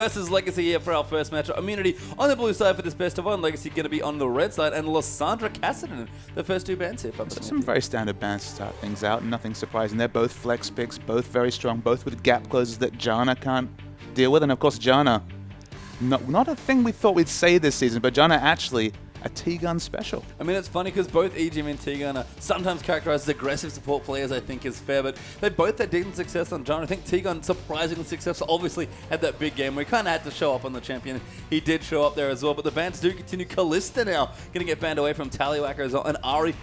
Versus Legacy here for our first match. Immunity on the blue side for this best of one. Legacy going to be on the red side, and Lysandra Cassidy, the first two bans here. Some very standard bans to start things out, nothing surprising. They're both flex picks, both very strong, both with gap closes that Janna can't deal with. And of course, Janna, not a thing we thought we'd say this season, but Janna actually a T-Gun special. I mean, it's funny because both EGM and T-Gun are sometimes characterized as aggressive support players, I think is fair, but they both had decent success on Janna. I think T-Gun surprisingly successful, obviously had that big game where he kind of had to show up on the champion. He did show up there as well, but the bans do continue. Kalista now going to get banned away from Tallywacker as well, and Ari,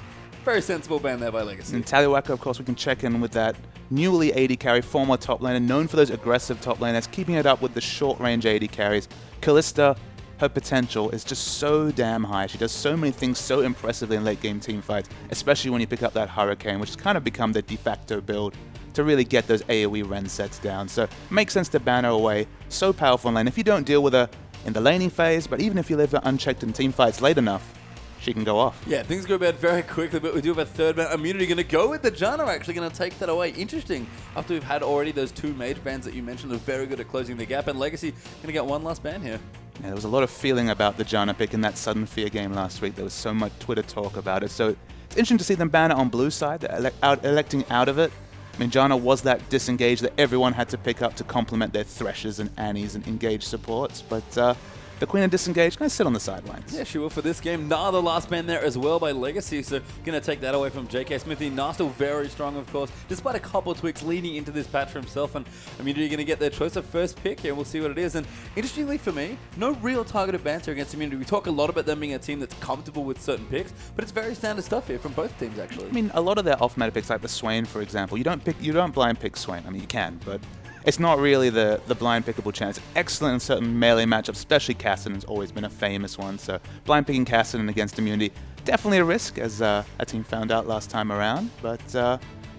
very sensible ban there by Legacy. And Tallywacker, of course, we can check in with that newly AD carry, former top laner, known for those aggressive top laners, keeping it up with the short-range AD carries. Kalista, her potential is just so damn high. She does so many things so impressively in late-game team fights, especially when you pick up that Hurricane, which has kind of become the de facto build to really get those AoE Ren sets down. So it makes sense to ban her away. So powerful in lane. If you don't deal with her in the laning phase, but even if you leave her unchecked in team fights late enough, she can go off. Yeah, things go bad very quickly, but we do have a third ban. Immunity going to go with the Janna, actually going to take that away. Interesting, after we've had already those two mage bans that you mentioned are very good at closing the gap, and Legacy going to get one last ban here. Yeah, there was a lot of feeling about the Janna pick in that Sudden Fear game last week. There was so much Twitter talk about it. So it's interesting to see them ban it on blue side, electing out of it. I mean, Janna was that disengage that everyone had to pick up to complement their Threshers and Annies and engage supports. But the Queen of Disengage going to sit on the sidelines. Yeah, she will for this game. Nah, the last ban there as well by Legacy, so going to take that away from JK Smithy. Nah, still very strong, of course, despite a couple of tweaks leading into this patch for himself. And Immunity going to get their choice of first pick here. We'll see what it is. And interestingly for me, no real targeted banter against Immunity. We talk a lot about them being a team that's comfortable with certain picks, but it's very standard stuff here from both teams, actually. I mean, a lot of their off-meta picks, like the Swain, for example, you don't blind pick Swain. I mean, you can, but it's not really the blind pickable chance. Excellent in certain melee matchups, especially Cassidy's always been a famous one. So blind picking Cassidy against Immunity, definitely a risk, as a team found out last time around. But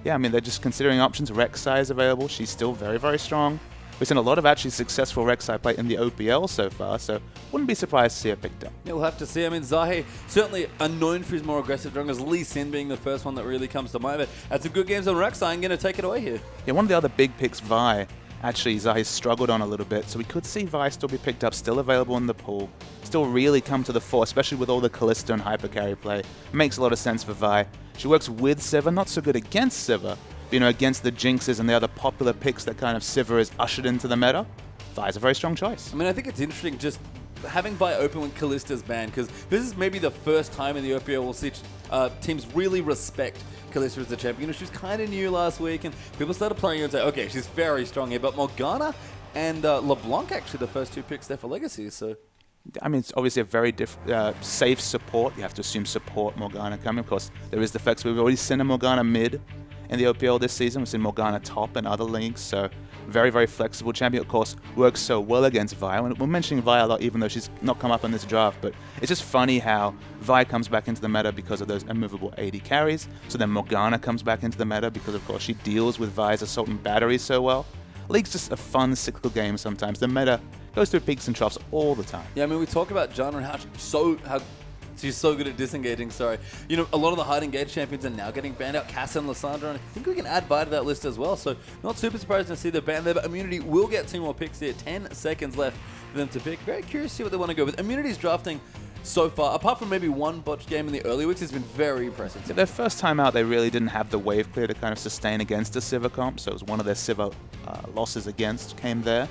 yeah, I mean, they're just considering options. Rek'Sai is available. She's still very, very strong. We've seen a lot of actually successful Rek'Sai play in the OPL so far, so wouldn't be surprised to see her picked up. Yeah, we'll have to see. I mean, Zahe certainly known for his more aggressive junglers, Lee Sin being the first one that really comes to mind, but had some good games on Rek'Sai and going to take it away here. Yeah, one of the other big picks, Vi, actually Zahe struggled on a little bit, so we could see Vi still be picked up, still available in the pool, still really come to the fore, especially with all the Kalista and hyper carry play. Makes a lot of sense for Vi. She works with Sivir, not so good against Sivir, but, you know, against the Jinxes and the other popular picks that kind of Sivir has ushered into the meta. Vi's a very strong choice. I mean, I think it's interesting just having Vi open when Kalista's banned, because this is maybe the first time in the OPL we'll see teams really respect Kalista as the champion. You know, she was kind of new last week, and people started playing her and say, okay, she's very strong here. But Morgana and LeBlanc, actually, the first two picks there for Legacy. So, I mean, it's obviously a very safe support. You have to assume support Morgana coming. Of course, there is the flex. We've already seen a Morgana mid in the OPL this season. We've seen Morgana top in other leagues. So, very, very flexible champion. Of course, works so well against Vi. We're mentioning Vi a lot, even though she's not come up in this draft. But it's just funny how Vi comes back into the meta because of those immovable AD carries. So then Morgana comes back into the meta because, of course, she deals with Vi's assault and battery so well. League's just a fun, cyclical game sometimes. The meta goes through peaks and troughs all the time. Yeah, I mean, we talk about Janna and how she's so good at disengaging, sorry. You know, a lot of the hard engage champions are now getting banned out. Cass and Lysandra, and I think we can add Vi to that list as well. So not super surprised to see the ban there, but Immunity will get 2 more picks here. 10 seconds left for them to pick. Very curious to see what they want to go with. Immunity's drafting so far, apart from maybe one botched game in the early weeks, has been very impressive. Their first time out, they really didn't have the wave clear to kind of sustain against a Sivir comp, so it was one of their Sivir losses against came there.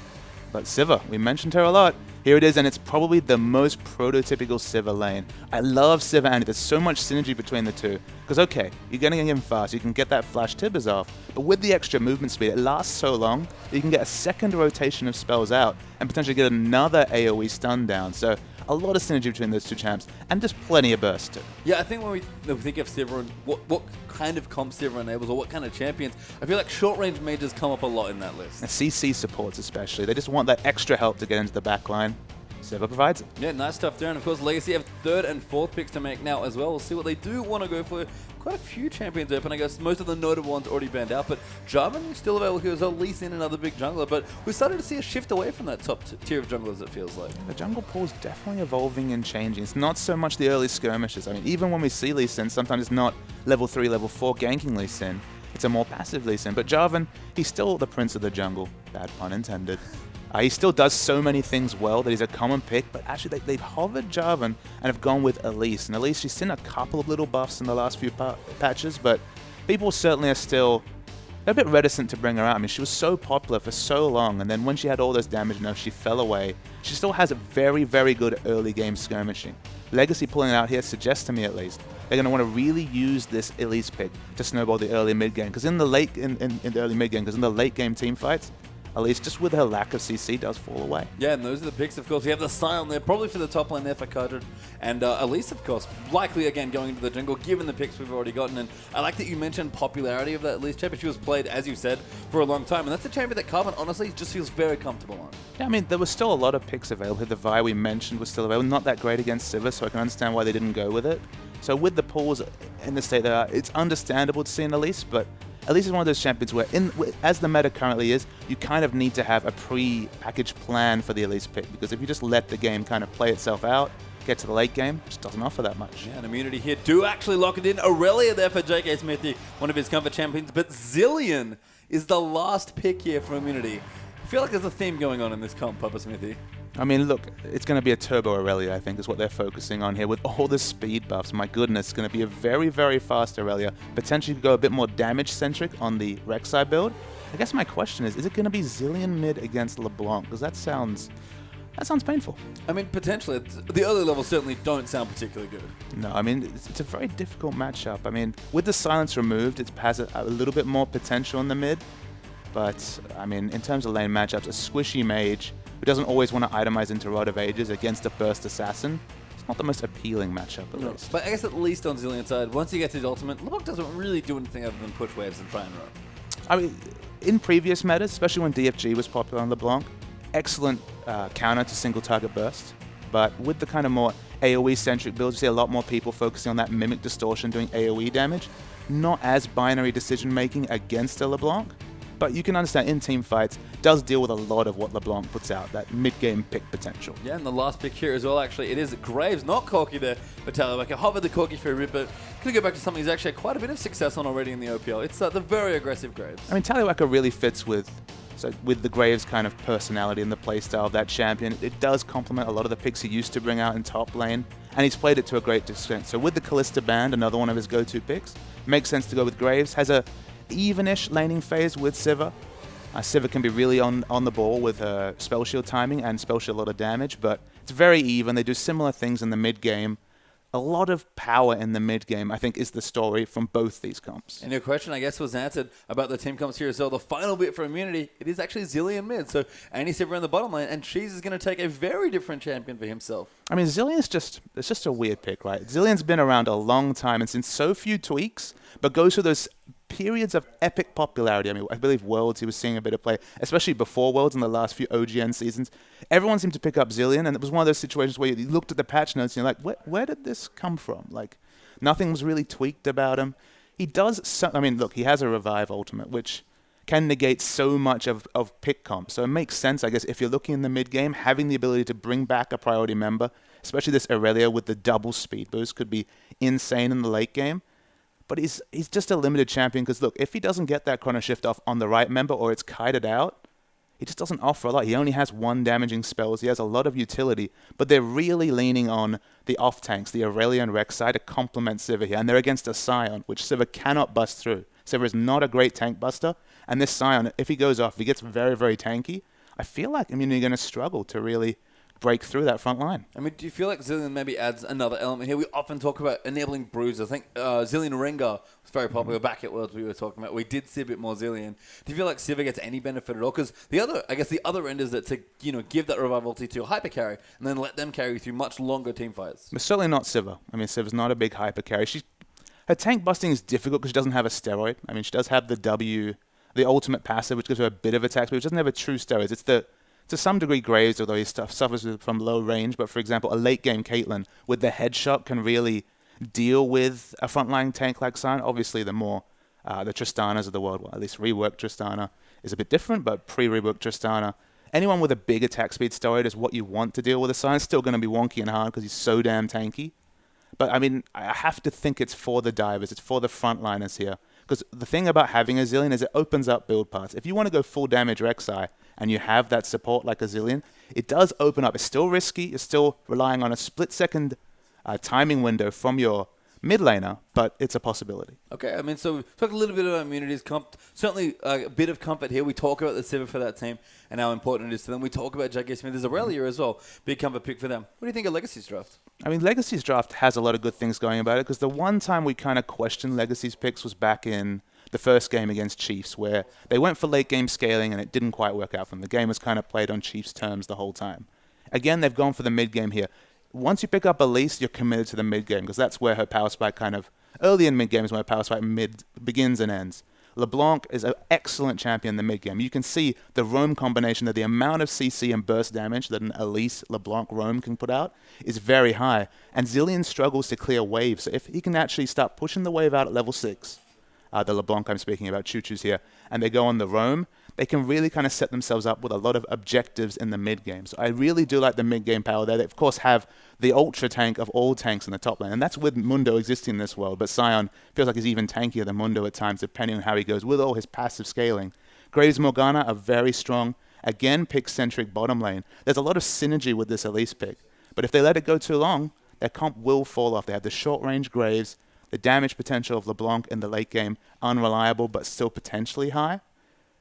But Sivir, we mentioned her a lot. Here it is, and it's probably the most prototypical Sivir lane. I love Sivir Annie. There's so much synergy between the two. Because, okay, you're getting him fast, you can get that flash Tibbers off, but with the extra movement speed, it lasts so long that you can get a second rotation of spells out and potentially get another AoE stun down. So a lot of synergy between those two champs, and just plenty of burst too. Yeah, I think when we think of Sivir and what kind of comp Sivir enables, or what kind of champions, I feel like short-range mages come up a lot in that list. And CC supports especially. They just want that extra help to get into the back line. Sivir provides it. Yeah, nice stuff there. And of course, Legacy have 3rd and 4th picks to make now as well. We'll see what they do want to go for. Quite a few champions open. I guess most of the notable ones already banned out, but Jarvan is still available here as well. Lee Sin, another big jungler, but we're starting to see a shift away from that top tier of junglers, it feels like. The jungle pool is definitely evolving and changing. It's not so much the early skirmishes. I mean, even when we see Lee Sin, sometimes it's not level 3, level 4 ganking Lee Sin. It's a more passive Lee Sin. But Jarvan, he's still the prince of the jungle. Bad pun intended. He still does so many things well that he's a common pick, but actually they've hovered Jarvan and have gone with Elise. And Elise, she's seen a couple of little buffs in the last few patches, but people certainly are still a bit reticent to bring her out. I mean, she was so popular for so long, and then when she had all those damage nerfs, she fell away. She still has a very, very good early game skirmishing. Legacy pulling it out here suggests to me, at least, they're going to want to really use this Elise pick to snowball the early mid game. Because in the late in the early mid game, because in the late game team fights, Elise, just with her lack of CC, does fall away. Yeah, and those are the picks, of course. You have the Scion there, probably for the top lane there for Kudred. And Elise, of course, likely, again, going into the jungle, given the picks we've already gotten. And I like that you mentioned popularity of that Elise champion. She was played, as you said, for a long time. And that's a champion that Carbon, honestly, just feels very comfortable on. Yeah, I mean, there was still a lot of picks available. The Vi we mentioned was still available. Not that great against Sivir, so I can understand why they didn't go with it. So with the pools in the state they are, it's understandable to see an Elise, but Elise is one of those champions where, as the meta currently is, you kind of need to have a pre-packaged plan for the Elise pick, because if you just let the game kind of play itself out, get to the late game, it just doesn't offer that much. Yeah, and Immunity here do actually lock it in. Aurelia there for JK Smithy, one of his comfort champions, but Zilean is the last pick here for Immunity. I feel like there's a theme going on in this comp, Papa Smithy. I mean, look, it's going to be a turbo Aurelia, I think, is what they're focusing on here. With all the speed buffs, my goodness, it's going to be a very, very fast Aurelia. Potentially go a bit more damage-centric on the Rek'Sai build. I guess my question is it going to be Zilean mid against LeBlanc? Because that sounds painful. I mean, potentially. The early levels certainly don't sound particularly good. No, I mean, it's a very difficult matchup. I mean, with the silence removed, it has a little bit more potential in the mid. But, I mean, in terms of lane matchups, a squishy mage who doesn't always want to itemize into Rod of Ages against a burst assassin, it's not the most appealing matchup, at least. But I guess at least on Zilean's side, once he gets his ultimate, LeBlanc doesn't really do anything other than push waves and try and run. I mean, in previous metas, especially when DFG was popular on LeBlanc, excellent counter to single target burst. But with the kind of more AoE-centric builds, you see a lot more people focusing on that Mimic Distortion doing AoE damage. Not as binary decision-making against a LeBlanc. But you can understand in team fights does deal with a lot of what LeBlanc puts out, that mid-game pick potential. Yeah, and the last pick here as well, actually, it is Graves, not Corki there for Tallywacker. Hovered the Corki for a bit, but going to go back to something he's actually had quite a bit of success on already in the OPL. It's the very aggressive Graves. I mean, Tallywacker really fits with the Graves kind of personality and the playstyle of that champion. It does complement a lot of the picks he used to bring out in top lane, and he's played it to a great extent. So with the Kalista band, another one of his go-to picks, makes sense to go with Graves. Has a even-ish laning phase with Sivir. Sivir can be really on the ball with her spell shield timing and spell shield a lot of damage, but it's very even. They do similar things in the mid-game. A lot of power in the mid-game, I think, is the story from both these comps. And your question, I guess, was answered about the team comps here as well. The final bit for Immunity, it is actually Zilean mid. So Andy Sivir in the bottom lane, and Cheese is going to take a very different champion for himself. I mean, Zilean's it's just a weird pick, right? Zilean's been around a long time and seen so few tweaks, but goes through those periods of epic popularity. I mean, I believe Worlds, he was seeing a bit of play, especially before Worlds in the last few OGN seasons. Everyone seemed to pick up Zilean, and it was one of those situations where you looked at the patch notes and you're like, where did this come from? Like, nothing was really tweaked about him. He does, I mean, look, he has a Revive ultimate, which can negate so much of pick comp. So it makes sense, I guess, if you're looking in the mid-game, having the ability to bring back a priority member, especially this Aurelia with the double speed boost, could be insane in the late game. But he's just a limited champion because, look, if he doesn't get that Chrono Shift off on the right member or it's kited out, he just doesn't offer a lot. He only has one damaging spells. He has a lot of utility, but they're really leaning on the off-tanks, the Aurelia and Rek'Sai, to complement Sivir here. And they're against a Scion, which Sivir cannot bust through. Sivir is not a great tank buster, and this Scion, if he goes off, if he gets very, very tanky, I feel like Immunity are going to struggle to really break through that front line. I mean, do you feel like Zilean maybe adds another element here? We often talk about enabling bruisers. I think Zilean Rengar was very popular back at Worlds we were talking about. We did see a bit more Zilean. Do you feel like Sivir gets any benefit at all? Because the other end is that to give that revival ulti to hyper carry and then let them carry through much longer team fights. But certainly not Sivir. I mean, Sivir's not a big hyper carry. Her tank busting is difficult because she doesn't have a steroid. I mean, she does have the ultimate passive, which gives her a bit of attack, but it doesn't have a true steroids. It's to some degree Graves, although he suffers from low range. But for example, a late game Caitlyn with the headshot can really deal with a frontline tank like Scion. Obviously, the Tristanas of the world, well, at least reworked Tristana is a bit different, but pre-reworked Tristana, anyone with a big attack speed steroid is what you want to deal with a Scion. It's still going to be wonky and hard because he's so damn tanky. But I mean, I have to think it's for the divers, it's for the frontliners here. Because the thing about having a Zilean is it opens up build paths. If you want to go full damage Rek'Sai and you have that support like a Zillion, it does open up. It's still risky. You're still relying on a split-second timing window from your mid laner, but it's a possibility. Okay, I mean, so we talked a little bit about immunities. Certainly a bit of comfort here. We talk about the Civ for that team and how important it is to them. We talk about J.K. Smith as Aurelia as well. Big comfort pick for them. What do you think of Legacy's draft? I mean, Legacy's draft has a lot of good things going about it, because the one time we kind of questioned Legacy's picks was back in the first game against Chiefs, where they went for late game scaling and it didn't quite work out for them. The game was kind of played on Chiefs' terms the whole time. Again, they've gone for the mid game here. Once you pick up Elise, you're committed to the mid game, because that's where her power spike kind of early in mid game is where her power spike begins and ends. LeBlanc is an excellent champion in the mid game. You can see the roam combination of the amount of CC and burst damage that an Elise LeBlanc roam can put out is very high. And Zillion struggles to clear waves. So if he can actually start pushing the wave out at level 6, the LeBlanc I'm speaking about, Choo-Choo's here, and they go on the roam, they can really kind of set themselves up with a lot of objectives in the mid game. So I really do like the mid game power there. They, of course, have the ultra tank of all tanks in the top lane, and that's with Mundo existing in this world. But Sion feels like he's even tankier than Mundo at times, depending on how he goes with all his passive scaling. Graves Morgana are very strong. Again, pick-centric bottom lane. There's a lot of synergy with this Elise pick. But if they let it go too long, their comp will fall off. They have the short-range Graves, the damage potential of LeBlanc in the late game, unreliable but still potentially high.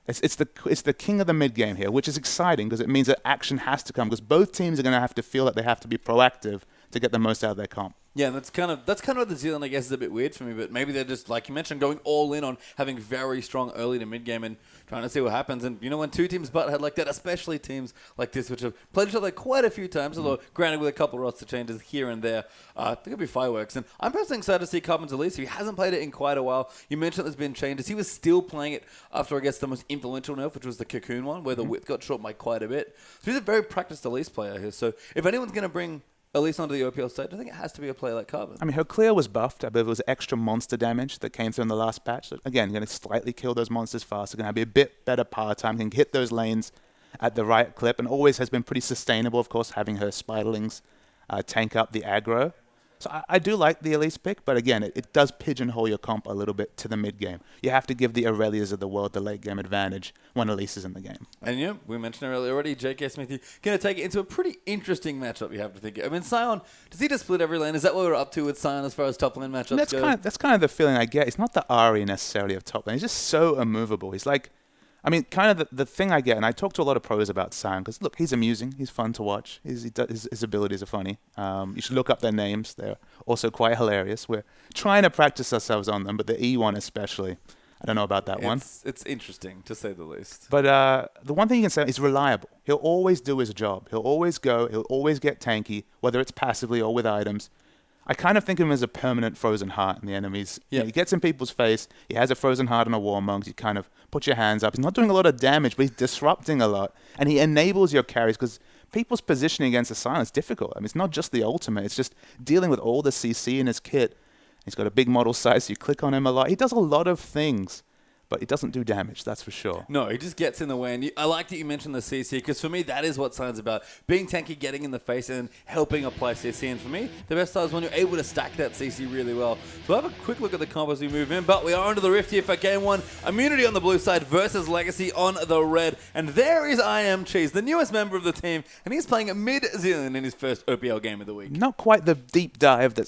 It's the king of the mid game here, which is exciting because it means that action has to come, because both teams are going to have to feel that they have to be proactive to get the most out of their comp. Yeah, that's kind of what the Zealand, I guess, is a bit weird for me. But maybe they're just, like you mentioned, going all in on having very strong early to mid game and trying to see what happens. And you know, when two teams butt head like that, especially teams like this, which have played each other quite a few times, although granted with a couple of roster changes here and there, I think it'll be fireworks. And I'm personally excited to see Carbon's Elise. He hasn't played it in quite a while. You mentioned there's been changes. He was still playing it after, I guess, the most influential nerf, which was the Cocoon one, where the width got short by quite a bit. So he's a very practiced Elise player here. So if anyone's going to bring Elise onto the OPL stage, I think it has to be a player like Carbon. I mean, her clear was buffed. I believe it was extra monster damage that came through in the last patch. So again, going to slightly kill those monsters faster. Going to be a bit better power time. Can hit those lanes at the right clip, and always has been pretty sustainable, of course, having her Spiderlings tank up the aggro. So I do like the Elise pick, but again, it does pigeonhole your comp a little bit to the mid game. You have to give the Aurelias of the world the late game advantage when Elise is in the game. And yeah, we mentioned earlier already, J.K. Smith going to take it into a pretty interesting matchup, you have to think. I mean, Sion, does he just split every lane? Is that what we're up to with Sion as far as top lane matchups go? That's kind of the feeling I get. It's not the Ari necessarily of top lane. He's just so immovable. He's like, I mean, kind of the thing I get, and I talk to a lot of pros about Sion, because look, he's amusing, he's fun to watch, his abilities are funny. You should look up their names, they're also quite hilarious. We're trying to practice ourselves on them, but the E1 especially, I don't know about that one. It's interesting, to say the least. But the one thing you can say is reliable. He'll always do his job. He'll always go, he'll always get tanky, whether it's passively or with items. I kind of think of him as a permanent frozen heart in the enemies. Yeah. You know, he gets in people's face. He has a frozen heart on a Warmonk. You kind of put your hands up. He's not doing a lot of damage, but he's disrupting a lot. And he enables your carries, because people's positioning against the Sion is difficult. I mean, it's not just the ultimate. It's just dealing with all the CC in his kit. He's got a big model size, so you click on him a lot. He does a lot of things, but he doesn't do damage, that's for sure. No, he just gets in the way. And I like that you mentioned the CC, because for me, that is what Sion's about. Being tanky, getting in the face, and helping apply CC. And for me, the best style is when you're able to stack that CC really well. So we'll have a quick look at the comp as we move in. But we are onto the Rift here for Game 1. Immunity on the blue side versus Legacy on the red. And there is I Am Cheese, the newest member of the team. And he's playing mid-Zealand in his first OPL game of the week. Not quite the deep dive that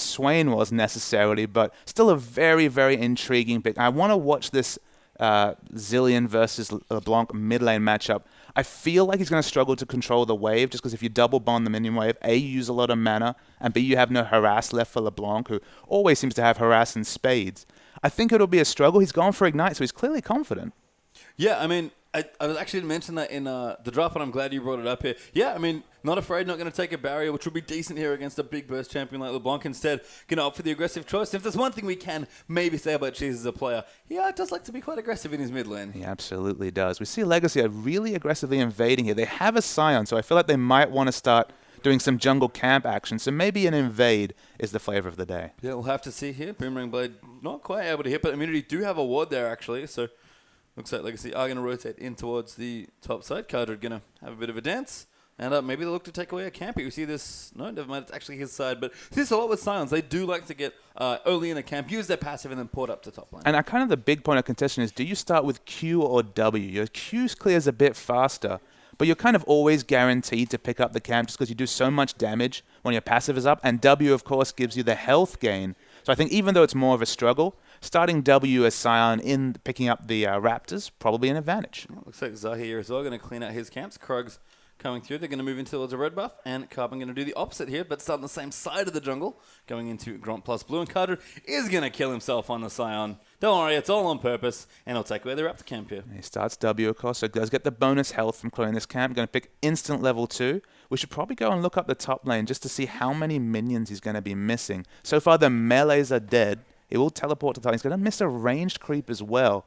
Swain was necessarily, but still a very, very intriguing pick. I want to watch this Zillion versus LeBlanc mid lane matchup. I feel like he's going to struggle to control the wave, just because if you double bond the minion wave, A, you use a lot of mana, and B, you have no harass left for LeBlanc, who always seems to have harass in spades. I think it'll be a struggle. He's gone for Ignite, so he's clearly confident. Yeah, I mean, I was actually mentioned that in the draft, and I'm glad you brought it up here. Yeah, I mean, not afraid, not going to take a barrier, which would be decent here against a big burst champion like LeBlanc. Instead, going to opt for the aggressive choice. If there's one thing we can maybe say about Cheese as a player, he does like to be quite aggressive in his mid lane. He absolutely does. We see Legacy are really aggressively invading here. They have a Sion, so I feel like they might want to start doing some jungle camp action. So maybe an invade is the flavor of the day. Yeah, we'll have to see here. Boomerang Blade not quite able to hit, but Immunity do have a ward there, actually. So looks like Legacy are going to rotate in towards the top side. Cardred going to have a bit of a dance. And maybe they'll look to take away a camp. You see this. No, never mind. It's actually his side. But this is a lot with Scions. They do like to get early in a camp, use their passive, and then port up to top lane. And kind of the big point of contention is, do you start with Q or W? Your Q clears a bit faster, but you're kind of always guaranteed to pick up the camp just because you do so much damage when your passive is up. And W, of course, gives you the health gain. So I think even though it's more of a struggle, starting W as Scion in picking up the Raptors, probably an advantage. Well, looks like Zahir as well going to clean out his camps. Krug's coming through. They're going to move into towards a red buff, and Carbon going to do the opposite here, but start on the same side of the jungle, going into Gromp plus blue, and Carter is going to kill himself on the Scion. Don't worry, it's all on purpose, and he'll take away the Raptor camp here. He starts W, of course, so does get the bonus health from clearing this camp. Going to pick instant level 2. We should probably go and look up the top lane just to see how many minions he's going to be missing. So far, the melees are dead. He will teleport to the top. He's going to miss a ranged creep as well.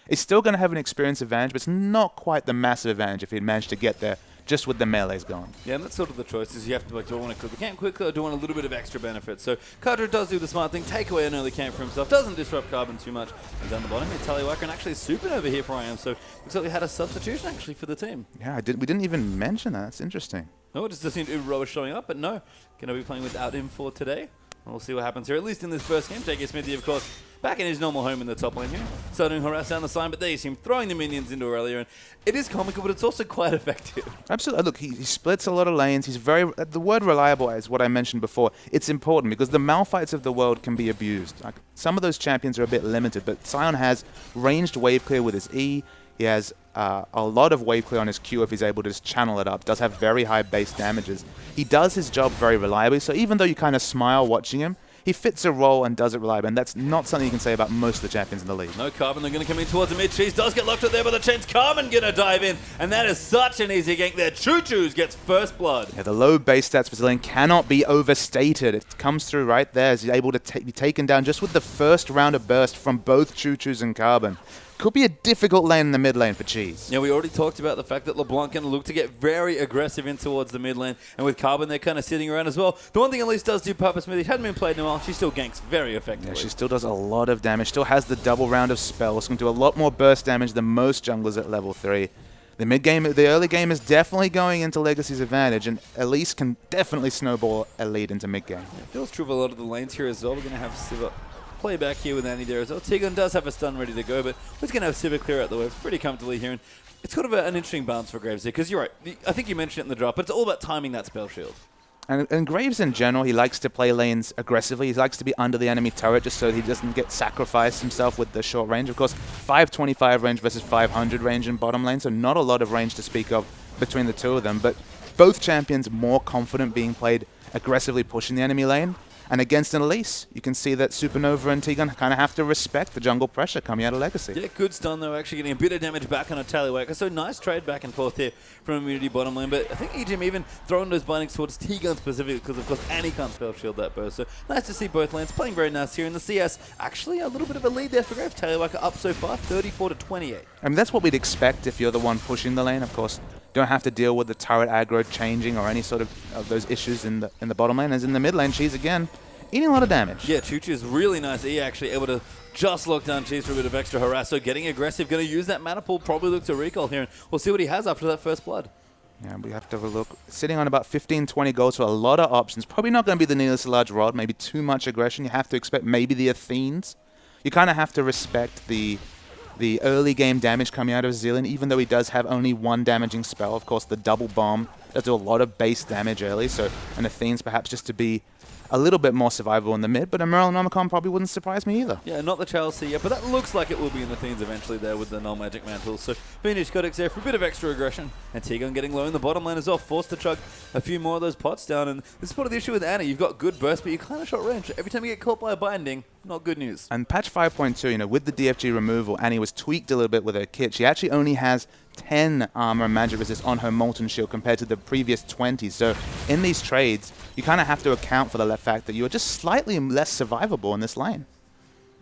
He's still going to have an experience advantage, but it's not quite the massive advantage if he'd managed to get there just with the melees going. Yeah, and that's sort of the choice, is you have to, like, do I want to clear the camp quickly or do I want a little bit of extra benefit? So Carter does do the smart thing, take away an early camp for himself, doesn't disrupt Carbon too much. And down the bottom, Tallywacker and actually Supernova here for IM, so looks like we had a substitution actually for the team. Yeah, we didn't even mention that. That's interesting. No, it just doesn't seem Uberoa showing up, but no, going to be playing without him for today. And we'll see what happens here, at least in this first game. J.K. Smithy, of course, back in his normal home in the top lane here. Starting to harass down the side, but there you see him throwing the minions into earlier. And it is comical, but it's also quite effective. Absolutely. Look, he splits a lot of lanes. He's very... the word reliable is what I mentioned before. It's important because the Malphites of the world can be abused. Like, some of those champions are a bit limited, but Scion has ranged wave clear with his E. He has a lot of wave clear on his Q if he's able to just channel it up. Does have very high base damages. He does his job very reliably, so even though you kind of smile watching him, he fits a role and does it reliably, and that's not something you can say about most of the champions in the league. No Carbon, they're going to come in towards the mid. Cheese does get locked up there by the chains. Carbon going to dive in, and that is such an easy gank there. Choo Choo's gets first blood. Yeah, the low base stats for Zillion cannot be overstated. It comes through right there as he's able to be taken down just with the first round of burst from both Choo Choo's and Carbon. Could be a difficult lane in the mid lane for Cheese. Yeah, we already talked about the fact that LeBlanc going to look to get very aggressive in towards the mid lane, and with Carbon they're kind of sitting around as well. The one thing Elise does do Papa Smithy, hadn't been played in a while, she still ganks very effectively. Yeah, she still does a lot of damage, still has the double round of spells, can do a lot more burst damage than most junglers at level 3. The early game is definitely going into Legacy's advantage, and Elise can definitely snowball a lead into mid game. Yeah, it feels true of a lot of the lanes here as well. We're going to have Siva play back here with Annie there as well. Tegan does have a stun ready to go, but we're going to have Siva clear out the waves pretty comfortably here. And it's kind of an interesting balance for Graves here, because you're right. I think you mentioned it in the drop, but it's all about timing that spell shield. And Graves in general, he likes to play lanes aggressively. He likes to be under the enemy turret just so he doesn't get sacrificed himself with the short range. Of course, 525 range versus 500 range in bottom lane, so not a lot of range to speak of between the two of them. But both champions more confident being played aggressively pushing the enemy lane. And against an Elise, you can see that Supernova and Tegan kind of have to respect the jungle pressure coming out of Legacy. Yeah, good stun though, actually getting a bit of damage back on a Tallywacker. So nice trade back and forth here from Immunity bottom lane. But I think EGM even throwing those bindings towards Tegan specifically because, of course, Annie can't spell shield that burst. So nice to see both lanes playing very nice here. In the CS, actually a little bit of a lead there for Graves. Tallywacker up so far, 34-28. I mean, that's what we'd expect if you're the one pushing the lane, of course. Don't have to deal with the turret aggro changing or any sort of those issues in the bottom lane. As in the mid lane, she's again eating a lot of damage. Yeah, Choo Choo is really nice. He actually able to just lock down Cheese for a bit of extra harass. So getting aggressive, going to use that mana pool, probably look to recall here. And we'll see what he has after that first blood. Yeah, we have to have a look. Sitting on about 15-20 goals, so a lot of options. Probably not going to be the nearest large rod, maybe too much aggression. You have to expect maybe the Athenes. You kind of have to respect the early game damage coming out of Zillion, even though he does have only one damaging spell. Of course, the double bomb does do a lot of base damage early, so an Athenes perhaps just to be a little bit more survivable in the mid, but a Merylnomicon probably wouldn't surprise me either. Yeah, not the Chelsea yet, but that looks like it will be in the Themes eventually there with the null magic mantles. So Phoenix Codex there for a bit of extra aggression, and Tegan getting low in the bottom lane as well, forced to chug a few more of those pots down. And this is part of the issue with Anna. You've got good burst, but you're kind of short range. So every time you get caught by a binding, not good news. And patch 5.2, with the DFG removal, Annie was tweaked a little bit with her kit. She actually only has 10 armor and magic resist on her Molten Shield compared to the previous 20. So in these trades, you kind of have to account for the fact that you are just slightly less survivable in this lane.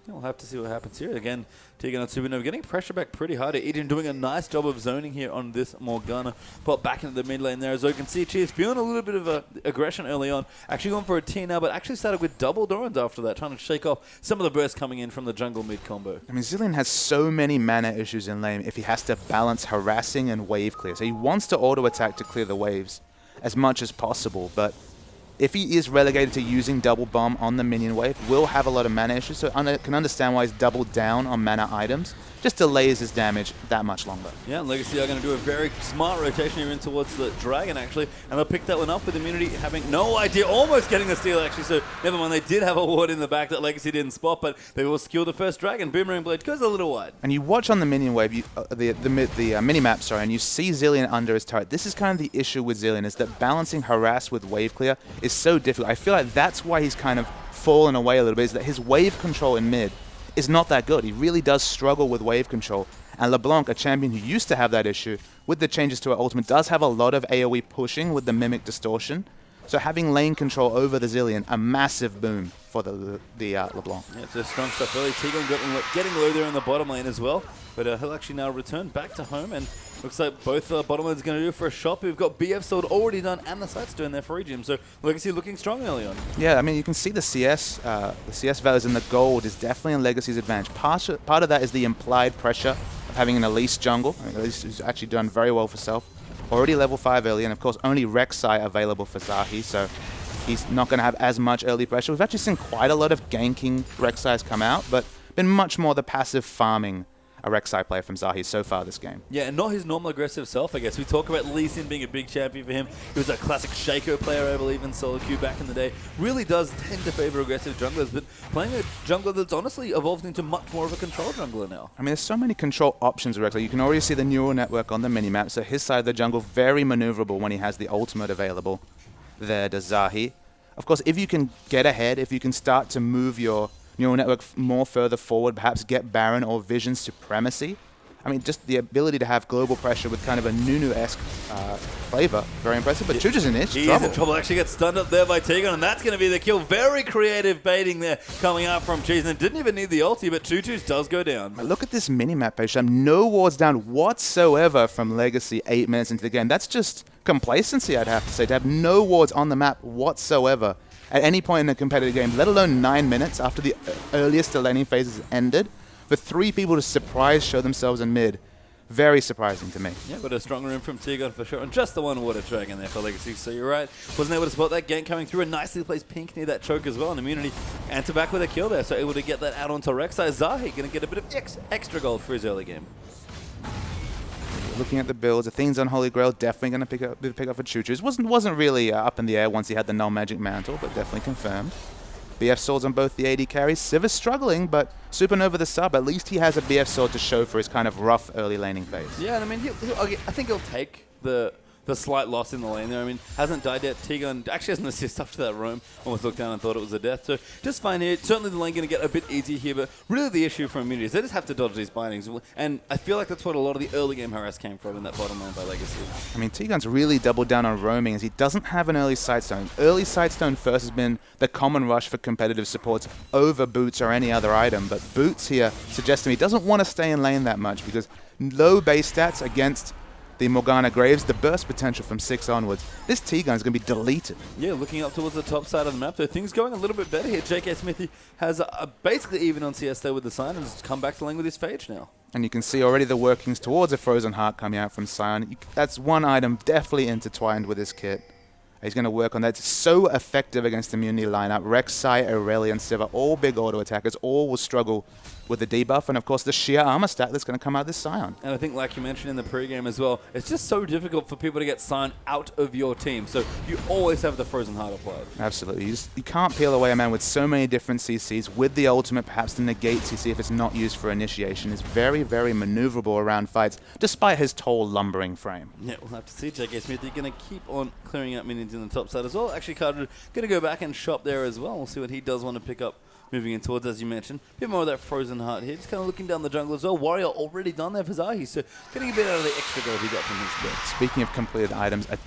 We'll have to see what happens here. Again, Tegan on Supernova getting pressure back pretty hard. Eden doing a nice job of zoning here on this Morgana. Pop back into the mid lane there. As you can see, Cheers feeling a little bit of aggression early on. Actually going for a T now, but actually started with double Dorans after that, trying to shake off some of the bursts coming in from the jungle mid combo. I mean, Zillion has so many mana issues in lane if he has to balance harassing and wave clear. So he wants to auto attack to clear the waves. as much as possible. But if he is relegated to using double bomb on the minion wave, will have a lot of mana issues, so I can understand why he's doubled down on mana items. Just delays his damage that much longer. Yeah, and Legacy are going to do a very smart rotation here in towards the Dragon, actually, and they'll pick that one up with Immunity having no idea, almost getting the steal, actually, so never mind, they did have a ward in the back that Legacy didn't spot, but they will skill the first Dragon. Boomerang Blade goes a little wide. And you watch on the minion wave, the mini-map, sorry, and you see Zilean under his turret. This is kind of the issue with Zilean, is that balancing harass with wave clear is so difficult. I feel like that's why he's kind of fallen away a little bit, is that his wave control in mid is not that good. He really does struggle with wave control. And LeBlanc, a champion who used to have that issue, with the changes to her ultimate, does have a lot of AoE pushing with the Mimic Distortion. So having lane control over the Zilean, a massive boom for the LeBlanc. Yeah, it's a strong stuff early. Tegon getting low there in the bottom lane as well. But he'll actually now return back to home, and looks like both bottom lanes going to do for a shop. We've got BF Sword already done and the sites doing their free gym. So Legacy looking strong early on. Yeah, I mean, you can see the CS values in the gold is definitely in Legacy's advantage. Part of that is the implied pressure of having an Elise jungle. I mean, Elise has actually done very well for self. Already level 5 early, and of course only Rek'Sai available for Zahi, so he's not going to have as much early pressure. We've actually seen quite a lot of ganking Rek'Sais come out, but been much more the passive farming a Rek'Sai player from Zahi so far this game. Yeah, and not his normal aggressive self, I guess. We talk about Lee Sin being a big champion for him. He was a classic Shaco player, I believe, in solo queue back in the day. Really does tend to favor aggressive junglers, but playing a jungler that's honestly evolved into much more of a control jungler now. I mean, there's so many control options with Rek'Sai. You can already see the neural network on the minimap, so his side of the jungle very maneuverable when he has the ultimate available. There to Zahi. Of course, if you can get ahead, if you can start to move your neural network more further forward, perhaps get Baron or Vision Supremacy. I mean, just the ability to have global pressure with kind of a Nunu-esque flavor. Very impressive, but Chuchu's in this. He is in trouble. Actually gets stunned up there by Tegon, and that's going to be the kill. Very creative baiting there coming up from Cheese, and didn't even need the ulti, but Chuchu's does go down. Look at this minimap page. No wards down whatsoever from Legacy 8 minutes into the game. That's just complacency, I'd have to say, to have no wards on the map whatsoever at any point in the competitive game, let alone 9 minutes after the earliest laning phases ended. For 3 people to surprise show themselves in mid, very surprising to me. Yeah, but a strong room from Tegon for sure. And just the one water dragon there for Legacy, so you're right. Wasn't able to spot that gank coming through, and nicely placed Pink near that choke as well, and Immunity. And to back with a kill there, so able to get that out onto Rek'Sai. Zahi going to get a bit of extra gold for his early game. Looking at the builds, Athene's Unholy Grail definitely going to pick up for Chuchu's. Wasn't really up in the air once he had the null magic mantle, but definitely confirmed. BF swords on both the AD carries. Siv's struggling, but Supernova the sub, at least he has a BF sword to show for his kind of rough early laning phase. Yeah, and I mean, I think he'll take the slight loss in the lane there. I mean, hasn't died yet. Tegon actually has an assist after that roam. Almost looked down and thought it was a death. So just fine here. Certainly the lane going to get a bit easier here, but really the issue for Immunity is they just have to dodge these bindings. And I feel like that's what a lot of the early game harass came from in that bottom lane by Legacy. I mean, Tegon's really doubled down on roaming as he doesn't have an early sightstone. Early sightstone first has been the common rush for competitive supports over boots or any other item, but boots here suggests to me he doesn't want to stay in lane that much because low base stats against the Morgana Graves, the burst potential from 6 onwards. This Tegon is going to be deleted. Yeah, looking up towards the top side of the map, though, things going a little bit better here. JK Smithy has basically even on CS there with the Sion and has come back to lane with his Phage now. And you can see already the workings towards a Frozen Heart coming out from Sion. That's one item definitely intertwined with this kit. He's going to work on that. It's so effective against the Immunity lineup. Rek'Sai, Aurelia, and Sivir, all big auto attackers, all will struggle with the debuff, and of course the sheer armor stack that's going to come out of this Sion. And I think, like you mentioned in the pregame as well, it's just so difficult for people to get Sion out of your team. So you always have the Frozen Heart applied. Absolutely. You can't peel away a man with so many different CCs. With the ultimate, perhaps to negate CC if it's not used for initiation. Is very, very maneuverable around fights, despite his tall, lumbering frame. Yeah, we'll have to see. JK Smith, you're going to keep on clearing out minions in the top side as well. Actually, Carter going to go back and shop there as well. We'll see what he does want to pick up moving in towards, as you mentioned. A bit more of that Frozen Heart here. Just kind of looking down the jungle as well. Warrior already done there for Zahi, so getting a bit out of the extra gold he got from his kit. Speaking of completed items, at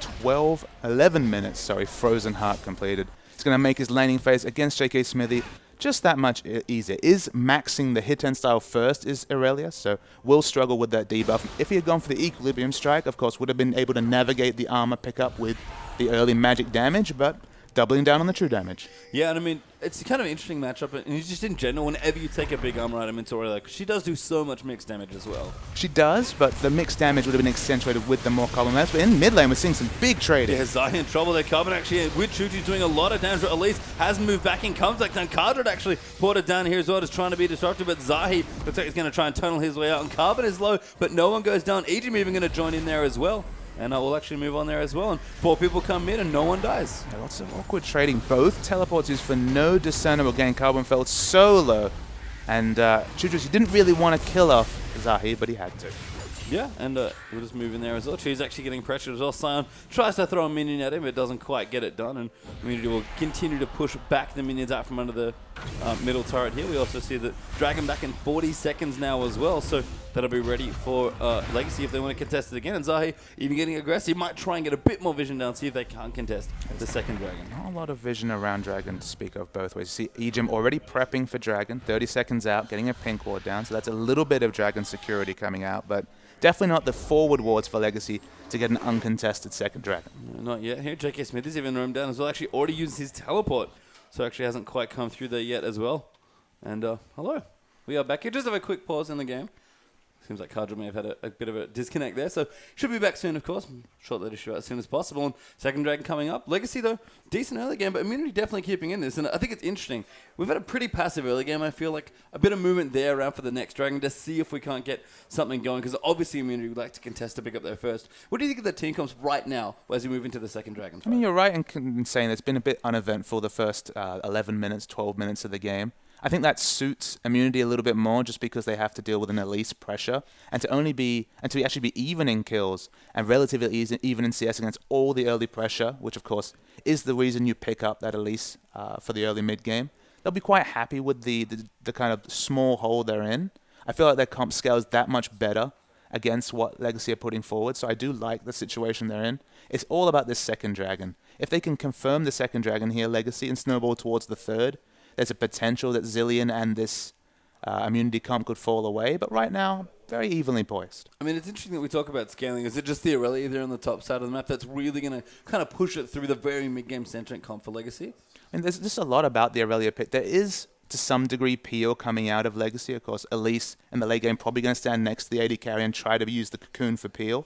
11 minutes, Frozen Heart completed. It's going to make his laning phase against JK Smithy just that much easier. Is maxing the hit end style first is Aurelia, so will struggle with that debuff. If he had gone for the Equilibrium Strike, of course, would have been able to navigate the armor pickup with the early magic damage, but doubling down on the true damage. Yeah, and I mean, it's kind of an interesting matchup, and just in general, whenever you take a big armor item into Aurelia, she does do so much mixed damage as well. She does, but the mixed damage would have been accentuated with the more Carbon maps. But in mid lane, we're seeing some big trading. Yeah, Zahi in trouble there. Carbon actually, with Chuchu doing a lot of damage, but Elise has moved back in, comes back down. Cardred actually brought it down here as well, just trying to be disruptive, but Zahi looks like he's going to try and tunnel his way out, and Carbon is low, but no one goes down. Ejim even going to join in there as well. And we'll actually move on there as well. And 4 people come in and no one dies. Yeah, lots of awkward trading. Both teleports used for no discernible gain. Carbon fell so low. And Chuchu didn't really want to kill off Zahi, but he had to. Yeah, and we'll just move in there as well. She's actually getting pressured as well. Sion tries to throw a minion at him, but doesn't quite get it done. And Immunity will continue to push back the minions out from under the middle turret here. We also see the Dragon back in 40 seconds now as well. So that'll be ready for Legacy if they want to contest it again. And Zahi, even getting aggressive, might try and get a bit more vision down, see if they can't contest the second Dragon. Not a lot of vision around Dragon to speak of both ways. You see Ejim already prepping for Dragon, 30 seconds out, getting a pink ward down. So that's a little bit of Dragon security coming out, but definitely not the forward wards for Legacy to get an uncontested second Dragon. No, not yet. Here, J.K. Smith is even roamed down as well. Actually already used his teleport. So actually hasn't quite come through there yet as well. And hello. We are back here. Just have a quick pause in the game. Seems like Cardred may have had a bit of a disconnect there. So should be back soon, of course. Short that issue out as soon as possible. And second Dragon coming up. Legacy, though, decent early game, but Immunity definitely keeping in this. And I think it's interesting. We've had a pretty passive early game. I feel like a bit of movement there around for the next Dragon to see if we can't get something going. Because obviously Immunity would like to contest to pick up their first. What do you think of the team comps right now as we move into the second Dragon fight? I mean, you're right in saying it's been a bit uneventful the first 11 minutes, 12 minutes of the game. I think that suits Immunity a little bit more just because they have to deal with an Elise pressure and to actually be even in kills and relatively even in CS against all the early pressure, which of course is the reason you pick up that Elise for the early mid game. They'll be quite happy with the kind of small hole they're in. I feel like their comp scale is that much better against what Legacy are putting forward, so I do like the situation they're in. It's all about this second Dragon. If they can confirm the second Dragon here, Legacy, and snowball towards the third, there's a potential that Zilean and this Immunity comp could fall away, but right now, very evenly poised. I mean, it's interesting that we talk about scaling. Is it just the Aurelia there on the top side of the map that's really going to kind of push it through the very mid-game centric comp for Legacy? I mean, there's just a lot about the Aurelia pick. There is, to some degree, peel coming out of Legacy. Of course, Elise in the late game probably going to stand next to the AD carry and try to use the cocoon for peel.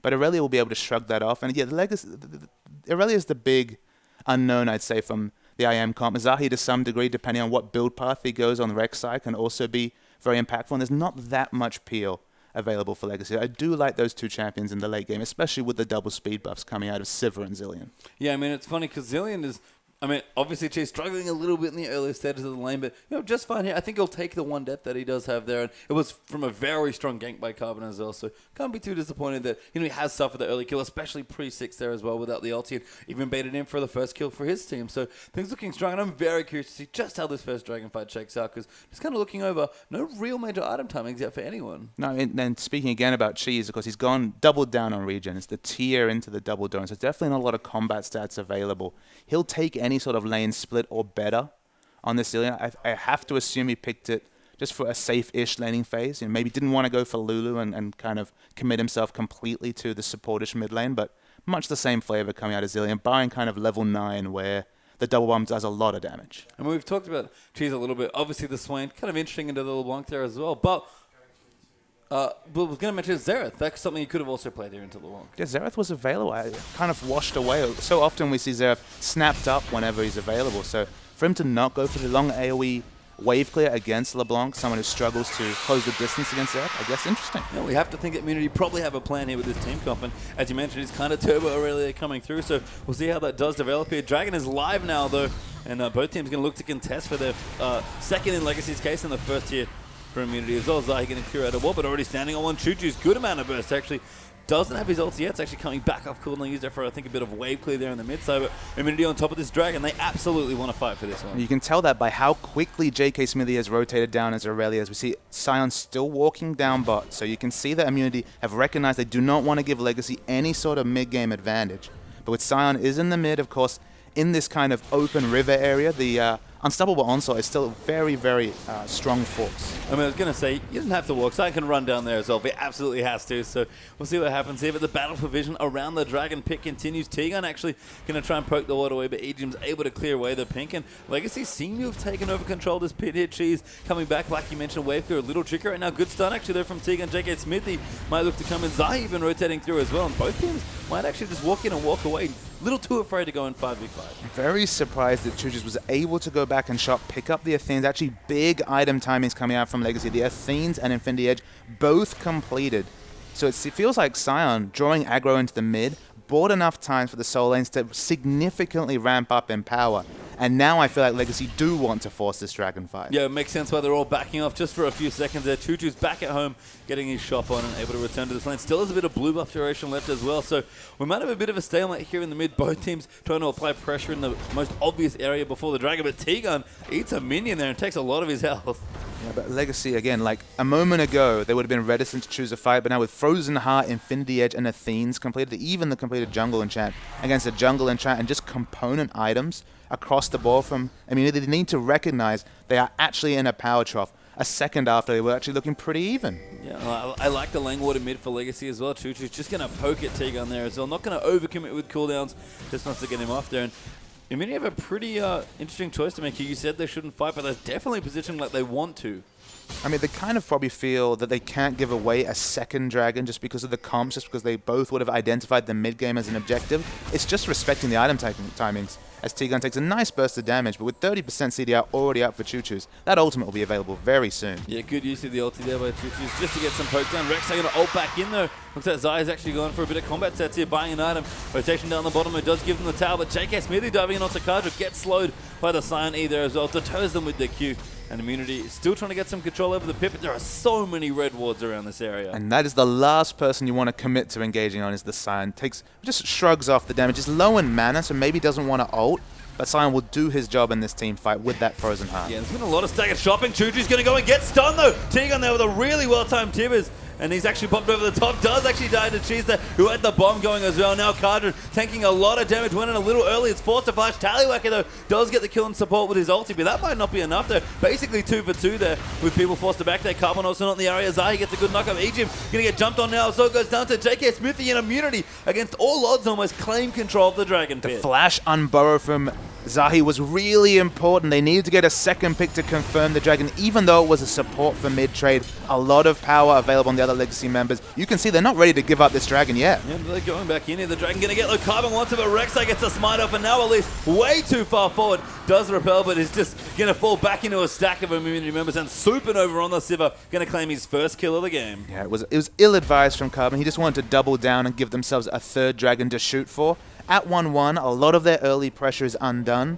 But Aurelia will be able to shrug that off. And yeah, Aurelia is the big unknown, I'd say, from the IM comp. Zahi, to some degree, depending on what build path he goes on the Rex side, can also be very impactful. And there's not that much peel available for Legacy. I do like those two champions in the late game, especially with the double speed buffs coming out of Sivir and Zilean. Yeah, I mean, it's funny because Zilean is... I mean, obviously, she's struggling a little bit in the early stages of the lane, but, you know, just fine here. I think he'll take the one depth that he does have there, and it was from a very strong gank by Carbon as well, so can't be too disappointed that, you know, he has suffered the early kill, especially pre-6 there as well without the ulti, and even baited in for the first kill for his team. So things looking strong, and I'm very curious to see just how this first Dragon fight shakes out, because just kind of looking over, no real major item timings yet for anyone. No, and then speaking again about Cheese, of course, he's doubled down on regen. It's the tier into the double down, so definitely not a lot of combat stats available. He'll take any sort of lane split or better on this Zilean. I have to assume he picked it just for a safe-ish laning phase. You know, maybe didn't want to go for Lulu and kind of commit himself completely to the supportish mid lane, but much the same flavor coming out of Zilean, barring kind of level 9 where the double bomb does a lot of damage. And we've talked about Cheese a little bit. Obviously, the Swain, kind of interesting into the LeBlanc there as well, but we're going to mention Xerath. That's something you could have also played here into LeBlanc. Yeah, Xerath was available. I kind of washed away. So often we see Xerath snapped up whenever he's available. So for him to not go for the long AoE wave clear against LeBlanc, someone who struggles to close the distance against Xerath, I guess interesting. Yeah, we have to think that Immunity probably have a plan here with this team comp. And as you mentioned, it's kind of Turbo Aurelia coming through. So we'll see how that does develop here. Dragon is live now, though. And both teams going to look to contest for their second in Legacy's case and the first here for Immunity as well. Zahi getting clear out of wall, but already standing on one. Chuchu's good amount of burst, actually. Doesn't have his ulti yet. It's actually coming back off cooldown. Used it for, I think, a bit of wave clear there in the mid side. But Immunity on top of this Dragon, they absolutely want to fight for this one. You can tell that by how quickly JK Smithy has rotated down as Aurelia, as we see Sion still walking down bot. So you can see that Immunity have recognized they do not want to give Legacy any sort of mid-game advantage. But with Sion is in the mid, of course, in this kind of open river area, the Unstoppable Onslaught is still a very, very strong force. I mean, I was going to say, you didn't have to walk. Sion can run down there as well. He absolutely has to. So we'll see what happens here. But the battle for vision around the Dragon Pit continues. T-Gun actually going to try and poke the water away, but Ejim's able to clear away the pink. And Legacy seem to have taken over control of this pit here. Cheese coming back, like you mentioned, wave clear a little trickier right now. Good stun actually though from T-Gun. JK Smithy might look to come in. Zai even rotating through as well. And both teams might actually just walk in and walk away. Little too afraid to go in 5v5. Very surprised that Chuchus was able to go back and pick up the Athenes. Actually, big item timings coming out from Legacy. The Athenes and Infinity Edge both completed. So it feels like Sion, drawing aggro into the mid, bought enough time for the Soul Lanes to significantly ramp up in power. And now I feel like Legacy do want to force this Dragon fight. Yeah, it makes sense why they're all backing off just for a few seconds there. Chuchu's back at home, getting his shop on and able to return to this lane. Still has a bit of blue buff duration left as well, so we might have a bit of a stalemate here in the mid. Both teams trying to apply pressure in the most obvious area before the Dragon, but T-Gun eats a minion there and takes a lot of his health. Yeah, but Legacy, again, like a moment ago, they would have been reticent to choose a fight, but now with Frozen Heart, Infinity Edge, and Athenes completed, even the completed jungle enchant against a jungle enchant and just component items across the board from Immunity, they need to recognize they are actually in a power trough a second after they were actually looking pretty even. Yeah, I like the Langwater mid for Legacy as well. Chuchu's just going to poke at T-Gun there as well. Not going to overcommit with cooldowns, just wants to get him off there. And Immunity have a pretty interesting choice to make here. You said they shouldn't fight, but they're definitely positioned like they want to. I mean, they kind of probably feel that they can't give away a second Dragon just because of the comps, just because they both would have identified the mid-game as an objective. It's just respecting the item timings, as T-Gun takes a nice burst of damage, but with 30% CDR already up for Chuchus, that ultimate will be available very soon. Yeah, good use of the ulti there by Chuchus just to get some poke down. Rex are going to ult back in though. Looks like Zai is actually going for a bit of combat sets here, buying an item. Rotation down the bottom, it does give them the tower, but JK Smithy diving in onto Kadra gets slowed by the Sion E there as well. Deters them with the Q. And Immunity still trying to get some control over the pit, but there are so many red wards around this area. And that is the last person you want to commit to engaging on is the Sion. Just shrugs off the damage. It's low in mana, so maybe doesn't want to ult. But Sion will do his job in this team fight with that Frozen Heart. Yeah, there's been a lot of staggered shopping. Chuchu's going to go and get stunned though. T-Gun there with a really well-timed Tibbers. And he's actually popped over the top. Does actually die to Cheese there, who had the bomb going as well. Now Kadra tanking a lot of damage. Went in a little early. It's forced to flash. Tallywacker though does get the kill and support with his ulti, but that might not be enough though. Basically 2 for 2 there with people forced to back there. Carbon also not in the area. Zai gets a good knock up. Ejim going to get jumped on now. So it goes down to JK Smithy in Immunity against all odds almost claim control of the Dragon Pit. The flash unburrow from Zahi was really important. They needed to get a second pick to confirm the Dragon, even though it was a support for mid-trade. A lot of power available on the other Legacy members. You can see they're not ready to give up this Dragon yet. Yeah, they're going back in here. The Dragon going to get low. Carbon wants it, but Rek'Sai gets a smite up, and now at least way too far forward. Does repel, but is just going to fall back into a stack of Immunity members, and Supernova on the Sivir going to claim his first kill of the game. Yeah, it was ill-advised from Carbon. He just wanted to double down and give themselves a third Dragon to shoot for. At 1-1, a lot of their early pressure is undone.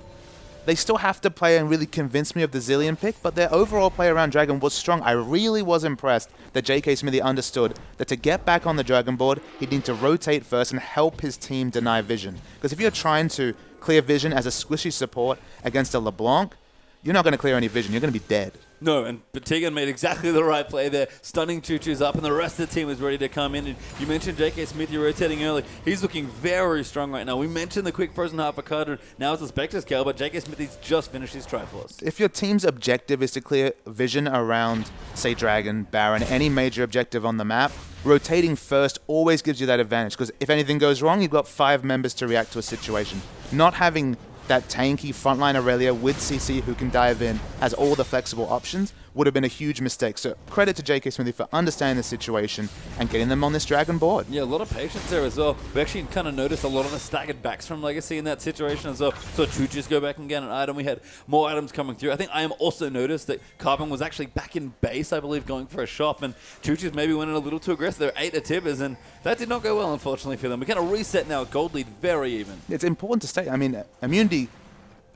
They still have to play and really convince me of the Zillion pick, but their overall play around Dragon was strong. I really was impressed that JK Smithy understood that to get back on the Dragon board, he'd need to rotate first and help his team deny vision. Because if you're trying to clear vision as a squishy support against a LeBlanc, you're not going to clear any vision. You're going to be dead. No, and T-Gun made exactly the right play there, stunning Chuchu's up, and the rest of the team was ready to come in. And you mentioned JK Smithy rotating early. He's looking very strong right now. We mentioned the quick Frozen Heart for Kadra. Now it's the Spectre scale, but JK Smithy's just finished his Triforce. If your team's objective is to clear vision around, say, Dragon, Baron, any major objective on the map, rotating first always gives you that advantage, because if anything goes wrong, you've got 5 members to react to a situation. Not having that tanky frontline Aurelia with CC who can dive in, has all the flexible options, would have been a huge mistake. So credit to JK Smithy for understanding the situation and getting them on this Dragon board. Yeah, a lot of patience there as well. We actually kind of noticed a lot of the staggered backs from Legacy in that situation as well. So Chuchus go back and get an item. We had more items coming through. I think I am also noticed that Carbon was actually back in base, I believe, going for a shop, and Chuchus maybe went in a little too aggressive. There were 8 Tibbers, and that did not go well, unfortunately, for them. We kind of reset now, gold lead very even. It's important to state, I mean, Immunity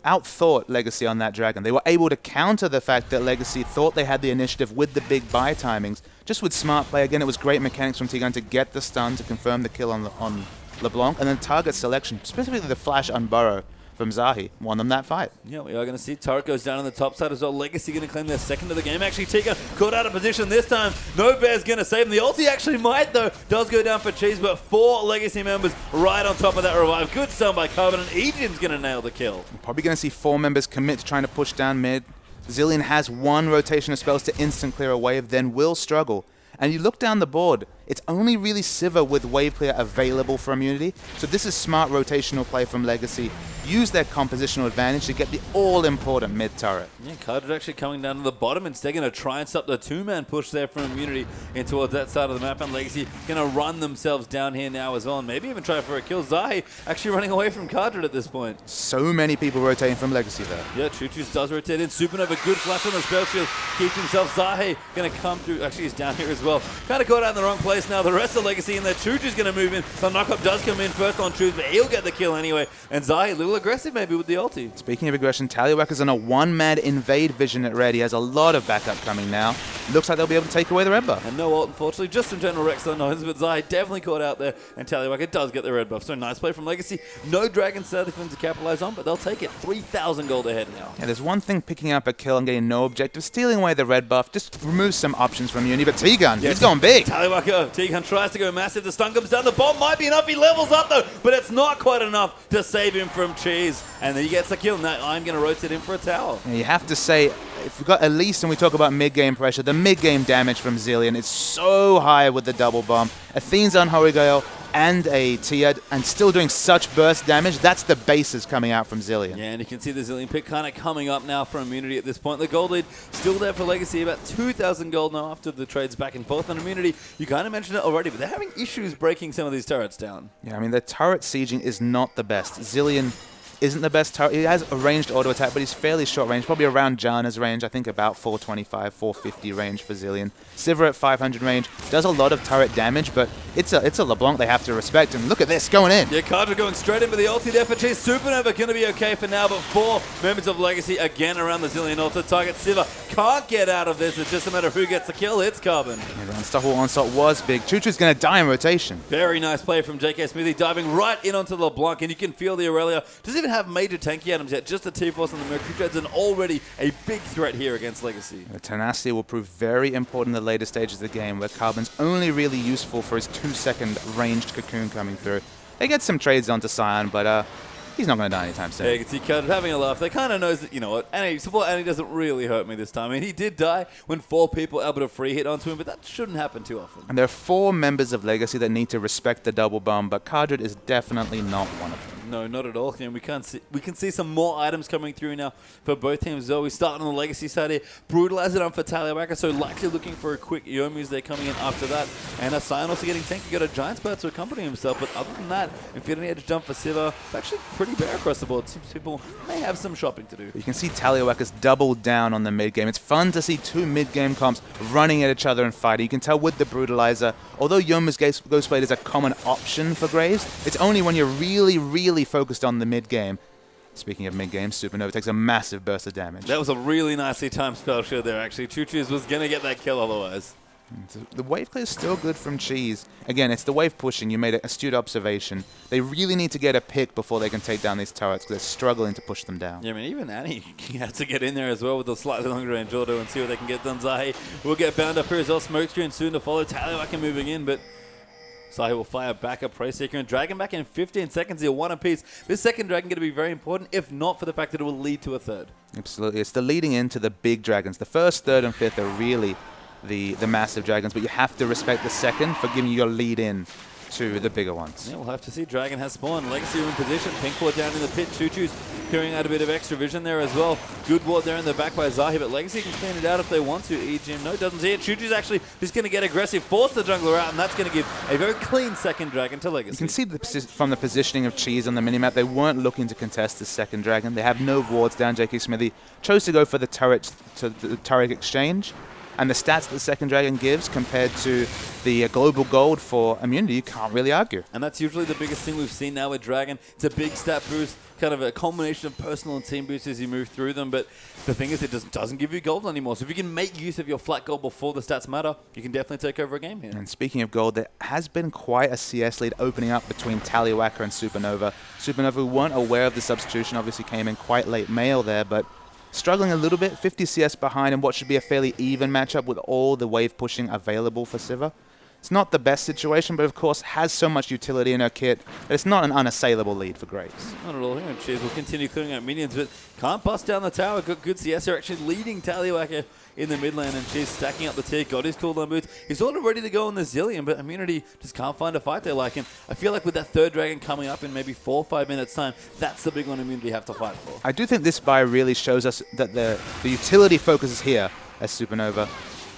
outthought Legacy on that Dragon. They were able to counter the fact that Legacy thought they had the initiative with the big buy timings, just with smart play. Again, it was great mechanics from T-Gun to get the stun to confirm the kill on LeBlanc, and then target selection, specifically the flash unburrow from Zahi won them that fight. Yeah, we are going to see turret goes down on the top side as well. Legacy going to claim their second of the game. Actually, Tika caught out of position this time. No Bear's going to save him. The ulti actually might, though. Does go down for Cheese, but 4 Legacy members right on top of that revive. Good stun by Carbon, and Ejin's going to nail the kill. We're probably going to see 4 members commit to trying to push down mid. Zilean has 1 rotation of spells to instant clear a wave, then will struggle. And you look down the board, it's only really Sivir with wave clear available for immunity. So this is smart rotational play from Legacy. Use their compositional advantage to get the all-important mid turret. Yeah, Carter actually coming down to the bottom. Instead, going to try and stop the 2-man push there from immunity in towards that side of the map. And Legacy going to run themselves down here now as well, and maybe even try for a kill. Zahi actually running away from Carter at this point. So many people rotating from Legacy there. Yeah, Choo-Choo's does rotate in. Supernova, good flash on the spell shield. Keeps himself. Zahi going to come through. Actually, he's down here as well. Kind of caught out in the wrong place now. The rest of Legacy in there. Choo-Choo's going to move in. The knockup does come in first on Choo, but he'll get the kill anyway. And Zahi, a little aggressive maybe with the ulti. Speaking of aggression, Taliwak is on a 1-man invade vision at red. He has a lot of backup coming now. Looks like they'll be able to take away the red buff. And no ult, unfortunately. Just some general Rex unknowns, but Zahi definitely caught out there. And Taliwaka does get the red buff. So nice play from Legacy. No Dragon sadly for them to capitalize on, but they'll take it. 3,000 gold ahead now. Yeah, there's one thing picking up a kill and getting no objective. Stealing away the red buff just removes some options from Uni. But T-Gun, he's going big. Taliwaka, T-Gun tries to go massive. The stun comes down. The bomb might be enough. He levels up though, but it's not quite enough to save him from Cheese. And then he gets the kill. Now I'm going to rotate in for a tower. And you have to say, if we've got at least, when we talk about mid-game pressure, the mid-game damage from Zilean is so high with the double bomb. Athene's on Horigale and a Tia, and still doing such burst damage. That's the bases coming out from Zilean. Yeah, and you can see the Zilean pick kind of coming up now for immunity at this point. The gold lead still there for Legacy, about 2,000 gold now after the trades back and forth on immunity. You kind of mentioned it already, but they're having issues breaking some of these turrets down. Yeah, I mean, the turret sieging is not the best. Zilean isn't the best turret. He has a ranged auto attack, but he's fairly short range, probably around Janna's range. I think about 425, 450 range for Zilean. Sivir at 500 range does a lot of turret damage, but it's a LeBlanc they have to respect. And look at this, going in. Yeah, Kadra going straight in with the ulti there for Cheese. Supernova going to be okay for now, but 4 members of Legacy again around the Zilean ulti. Target Sivir can't get out of this. It's just a matter of who gets the kill. It's Carbon. Yeah, the unstoppable onslaught was big. Choo-Choo's going to die in rotation. Very nice play from JK Smithy, diving right in onto LeBlanc, and you can feel the Aurelia doesn't even have major tanky items yet, just the T-Force and the Mercury Treads, and already a big threat here against Legacy. The tenacity will prove very important in the later stages of the game, where Carbon's only really useful for his 2-second ranged cocoon coming through. They get some trades onto Sion, but he's not going to die anytime soon. Yeah, you can see Card having a laugh. They kind of knows that, you know what, support Annie doesn't really hurt me this time. I mean, he did die when 4 people were able to free hit onto him, but that shouldn't happen too often. And there are 4 members of Legacy that need to respect the double bomb, but Cardred is definitely not one of them. No, not at all. And we can see some more items coming through now for both teams. Though we start on the Legacy side here. Brutalizer on for Taliwaka, so likely looking for a quick Yomu's there coming in after that. And Sion also getting tanky. Got a Giant Spurt to accompany himself, but other than that, Infinity Edge jump for Sivir. It's actually pretty bare across the board. Seems people may have some shopping to do. You can see Taliwaka's doubled down on the mid-game. It's fun to see 2 mid-game comps running at each other and fighting. You can tell with the Brutalizer, although Yomu's Ghostblade is a common option for Graves, it's only when you're really focused on the mid-game. Speaking of mid-game, Supernova takes a massive burst of damage. That was a really nicely timed spell shield there, actually. Choo-Choo's was going to get that kill otherwise. The wave clear is still good from Cheese. Again, it's the wave pushing. You made an astute observation. They really need to get a pick before they can take down these turrets because they're struggling to push them down. Yeah, I mean, even Annie has to get in there as well with the slightly longer range auto and see what they can get done. Zahi will get bound up here as well. Smoke screen soon to follow. Taliwaka moving in, but Zahi will fire back up Prey Seeker and Dragon back in 15 seconds here, 1 apiece. This second Dragon going to be very important, if not for the fact that it will lead to a third. Absolutely. It's the leading into the big dragons. The first, third, and fifth are really the massive dragons, but you have to respect the second for giving you your lead in to the bigger ones. Yeah, we'll have to see. Dragon has spawned. Legacy are in position. Pinkport down in the pit. Choo-Choo's clearing out a bit of extra vision there as well. Good ward there in the back by Zahi, but Legacy can clean it out if they want to. EGM, no, doesn't see it. Choo-Choo's actually just going to get aggressive, force the jungler out, and that's going to give a very clean second Dragon to Legacy. You can see from the positioning of Cheese on the minimap, they weren't looking to contest the second Dragon. They have no wards down. JK Smithy chose to go for the turret exchange. and the stats that the second dragon gives compared to the global gold for immunity, you can't really argue. And that's usually the biggest thing we've seen now with Dragon. It's a big stat boost, kind of a combination of personal and team boosts as you move through them. But the thing is, it doesn't give you gold anymore. So if you can make use of your flat gold before the stats matter, you can definitely take over a game here. And speaking of gold, there has been quite a CS lead opening up between Tallywacker and Supernova. Supernova, who weren't aware of the substitution, obviously came in quite late mail there, but struggling a little bit, 50 CS behind in what should be a fairly even matchup with all the wave pushing available for Siva. It's not the best situation, but of course has so much utility in her kit that it's not an unassailable lead for Graves. Not at all. Here, Cheese will continue clearing out minions, but can't bust down the tower. Got good CS are actually leading Tallywacker in the mid lane, and Cheese stacking up the tier. Got his cooldown boots. He's sort of ready to go on the Zillion, but Immunity just can't find a fight they like. And I feel like with that third dragon coming up in maybe 4 or 5 minutes time, that's the big one Immunity have to fight for. I do think this buy really shows us that the utility focus is here as Supernova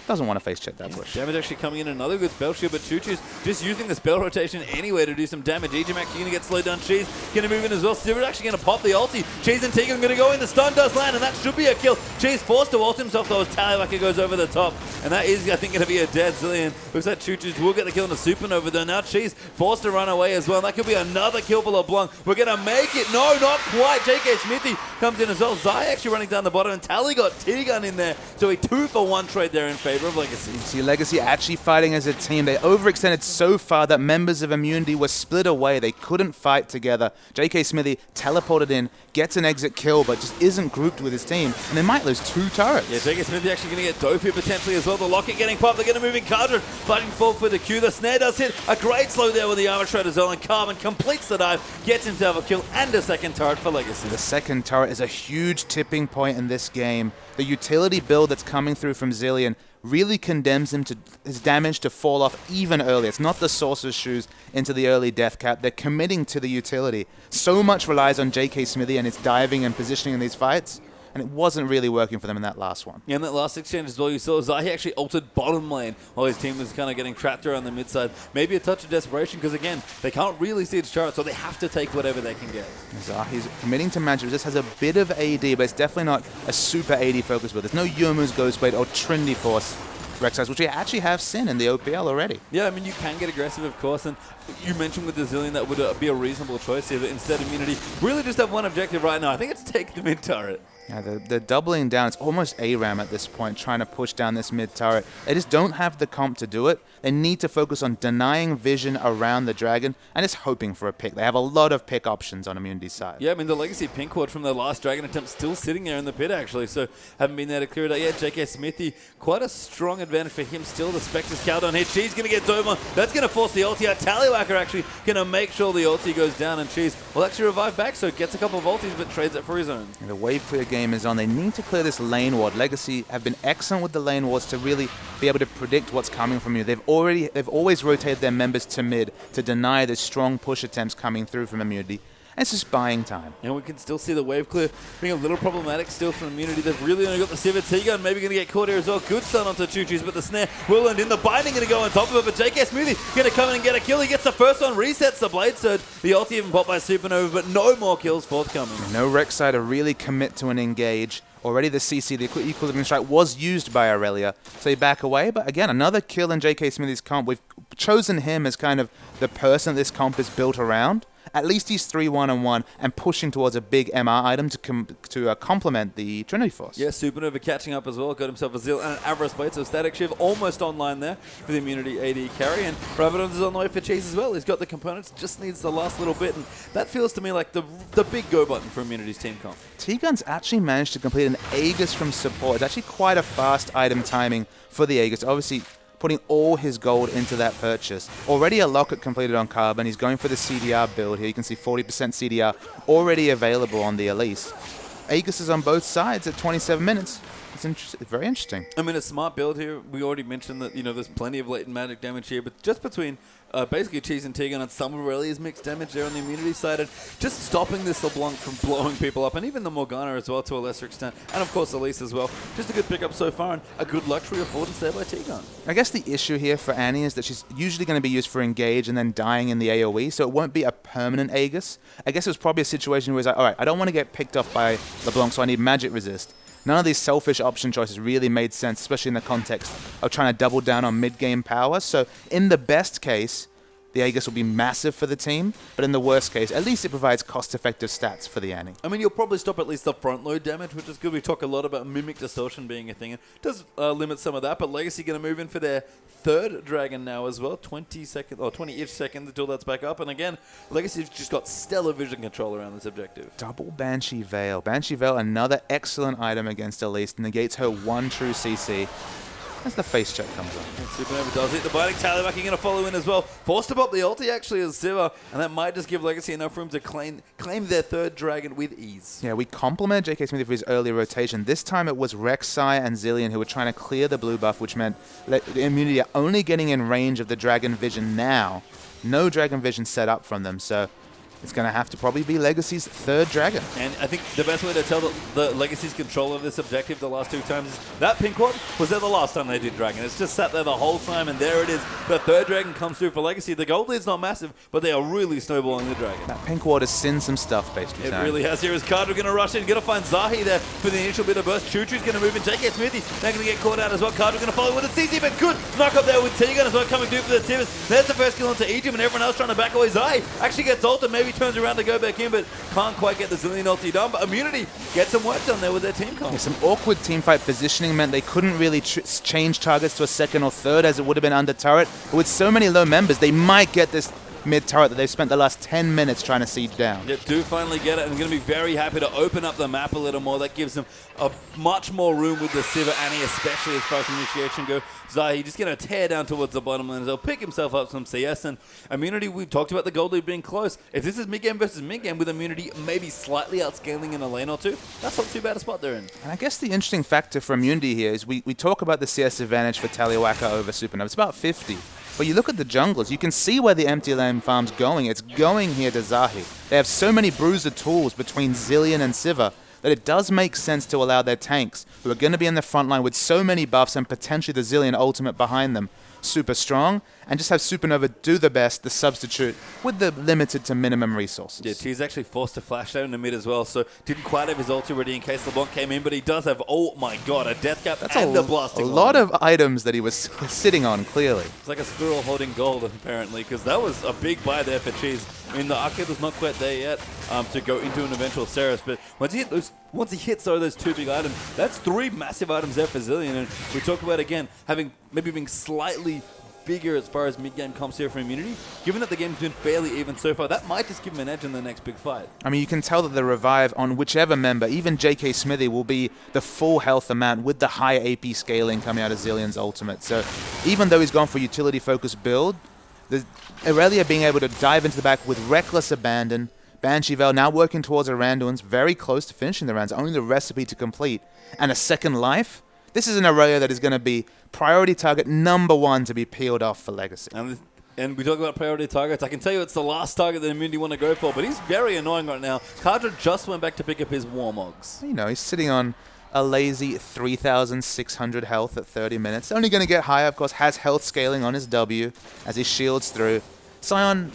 doesn't want to face check that push. Damage actually coming in, another good spell shield, but Choo-Choo's just using the spell rotation anyway to do some damage. EGMAX going to get slowed down. Cheese going to move in as well. Siva's actually going to pop the ulti. Cheese and Tegan going to go in. The stun does land, and that should be a kill. Cheese forced to ult himself, though, as Tallywacker goes over the top. And that is, I think, going to be a dead Zillion. Looks like Choo-Choo's will get the kill on the Supernova, though. Now Cheese forced to run away as well. And that could be another kill for LeBlanc. We're going to make it. No, not quite. JK Smithy comes in as well. Zai actually running down the bottom, and Tally got T-Gun in there. So a 2-for-1 trade there in favor of Legacy. See Legacy actually fighting as a team. They overextended so far that members of Immunity were split away. They couldn't fight together. JK Smithy teleported in, gets an exit kill, but just isn't grouped with his team, and they might lose 2 turrets. Yeah, JK Smithy actually going to get dope here potentially as well. The locket getting popped. They're going to move in Cardron, fighting forward for the Q. The snare does hit. A great slow there with the armor shred as well, and Carbon completes the dive, gets himself a kill and a second turret for Legacy. The second turret is a huge tipping point in this game. The utility build that's coming through from Zillion really condemns him to his damage to fall off even earlier. It's not the Sorcerer's Shoes into the early death cap. They're committing to the utility. So much relies on JK Smithy and his diving and positioning in these fights, and it wasn't really working for them in that last one. Yeah, in that last exchange as well, you saw Zai actually altered bottom lane while his team was kind of getting trapped around the mid side. Maybe a touch of desperation because, again, they can't really see its turret, so they have to take whatever they can get. Zahi's committing to magic resist, has a bit of AD, but it's definitely not a super AD focus build. There's no Youmuu's Ghostblade or Trinity Force Rek'Sais, which we actually have seen in the OPL already. Yeah, I mean, you can get aggressive, of course, and you mentioned with the Zillion that would be a reasonable choice here, but instead Immunity really just have one objective right now. I think it's take the mid turret. Yeah, they're doubling down. It's almost ARAM at this point, trying to push down this mid turret. They just don't have the comp to do it. They need to focus on denying vision around the dragon and just hoping for a pick. They have a lot of pick options on Immunity's side. Yeah, I mean, the Legacy pink ward from the last dragon attempt still sitting there in the pit, actually, so haven't been there to clear it out yet. JK Smithy, quite a strong advantage for him still. The Spectre's cow down here. Cheese going to get dove on. That's going to force the ulti out. Tallywacker actually going to make sure the ulti goes down, and Cheese will actually revive back, so gets a couple of ultis, but trades it for his own. And the wave clear game is on. They need to clear this lane ward. Legacy have been excellent with the lane wards to really be able to predict what's coming from you. They've always rotated their members to mid to deny the strong push attempts coming through from Immunity. And it's just buying time. And we can still see the wave clear being a little problematic still from Immunity. They've really only got the Siva T-Gun, maybe going to get caught here as well. Good stun onto Choo-Choo's, but the snare will end in. The binding going to go on top of it, but JK Smoothie going to come in and get a kill. He gets the first one, resets the Blade Surge. The ulti even popped by Supernova, but no more kills forthcoming. No Rek'Sai to really commit to an engage. Already the CC, the Equilibrium Strike, was used by Aurelia, so they back away. But again, another kill in JK Smithy's comp. We've chosen him as kind of the person this comp is built around. At least he's 3-1-1 and pushing towards a big MR item to complement the Trinity Force. Yeah, Supernova catching up as well. Got himself a Zeal and an Avarice Blade, so Static Shiv almost online there for the Immunity AD carry. And Rabadon is on the way for Chase as well. He's got the components, just needs the last little bit. And that feels to me like the big go button for Immunity's team comp. T-Gun's actually managed to complete an Aegis from support. It's actually quite a fast item timing for the Aegis. Obviously, putting all his gold into that purchase. Already a locket completed on Carbon. He's going for the CDR build here. You can see 40% CDR already available on the Elise. Aegis is on both sides at 27 minutes. It's very interesting. I mean, a smart build here. We already mentioned that, you know, there's plenty of latent magic damage here, but just between basically Cheese and Tegan and some of Aurelia's mixed damage there on the immunity side, and just stopping this LeBlanc from blowing people up, and even the Morgana as well to a lesser extent, and of course Elise as well. Just a good pickup so far, and a good luxury affordance there by Tegan. I guess the issue here for Annie is that she's usually going to be used for engage and then dying in the AoE, so it won't be a permanent Aegis. I guess it was probably a situation where it's like, alright, I don't want to get picked off by LeBlanc, so I need magic resist. None of these selfish option choices really made sense, especially in the context of trying to double down on mid-game power. So in the best case, the Aegis will be massive for the team, but in the worst case, at least it provides cost-effective stats for the Annie. I mean, you'll probably stop at least the front load damage, which is good. We talk a lot about Mimic Distortion being a thing. It does limit some of that, but Legacy going to move in for their third Dragon now as well. 20-ish seconds until that's back up. And again, Legacy's just got stellar vision control around this objective. Double Banshee Veil. Banshee Veil, another excellent item against Elise, negates her one true CC. As the face check comes on. And Supernova does it. The Biting Tallyback going to follow in as well. Forced to pop the ulti actually as Sivir, and that might just give Legacy enough room to claim their third Dragon with ease. Yeah, we complimented JK Smithy for his early rotation. This time it was Rek'Sai and Zilean who were trying to clear the blue buff, which meant the immunity are only getting in range of the Dragon Vision now. No Dragon Vision set up from them, so it's going to have to probably be Legacy's third Dragon. And I think the best way to tell the Legacy's control of this objective the last two times is that pink one was there the last time they did Dragon. It's just sat there the whole time, and there it is. The third Dragon comes through for Legacy. The gold lead's not massive, but they are really snowballing the Dragon. That pink ward has seen some stuff, basically. It really has. Here is Carter going to rush in, going to find Zahi there for the initial bit of burst. Choo Choo's going to move in. JK Smithy, they're going to get caught out as well. Carter going to follow with a CC, but good knock up there with Tegan as well, coming through for the Tibbers. There's the first kill onto Egypt, and everyone else trying to back away. Zahi actually gets ulted, maybe turns around to go back in, but can't quite get the Zilean ulti done. But Immunity gets some work done there with their team comp. Yeah, some awkward teamfight positioning meant they couldn't really change targets to a second or third as it would have been under turret. But with so many low members, they might get this mid turret that they've spent the last 10 minutes trying to siege down. Yeah, do finally get it, and going to be very happy to open up the map a little more. That gives them a much more room with the Sivir Annie, especially as far as initiation go. Zahi just going to tear down towards the bottom lane as well, pick himself up some CS, and Immunity, we've talked about the gold lead being close. If this is mid-game versus mid-game with Immunity maybe slightly outscaling in a lane or two, that's not too bad a spot they're in. And I guess the interesting factor for Immunity here is we talk about the CS advantage for Taliwaka over Supernova. It's about 50. But you look at the junglers, you can see where the empty lane farm's going. It's going here to Zahi. They have so many bruiser tools between Zilean and Sivir that it does make sense to allow their tanks, who are going to be in the front line with so many buffs and potentially the Zilean ultimate behind them, super strong, and just have Supernova do the best, the substitute, with the limited to minimum resources. Yeah, T's actually forced to flash down in the mid as well, so didn't quite have his ulti ready in case LeBlanc came in, but he does have, oh my god, a death cap and a blasting a lot of items that he was sitting on, clearly. It's like a squirrel holding gold, apparently, because that was a big buy there for Cheese. I mean, the arcade was not quite there yet to go into an eventual Ceres, but once he hits those two big items, that's three massive items there for Zilean, and we talk about, again, maybe being slightly bigger as far as mid-game comps here for Immunity. Given that the game's been fairly even so far, that might just give him an edge in the next big fight. I mean, you can tell that the revive on whichever member, even JK Smithy, will be the full health amount with the high AP scaling coming out of Zilean's ultimate. So even though he's gone for utility-focused build, Aurelia being able to dive into the back with reckless abandon, Banshee Veil now working towards a Randuin's, very close to finishing the rounds, only the recipe to complete, and a second life. This is an Aurelia that is going to be priority target number one to be peeled off for Legacy. And we talk about priority targets. I can tell you it's the last target that Immunity want to go for, but he's very annoying right now. Kadra just went back to pick up his Warmogs. You know, he's sitting on a lazy 3,600 health at 30 minutes. Only going to get higher, of course, has health scaling on his W as he shields through. Sion,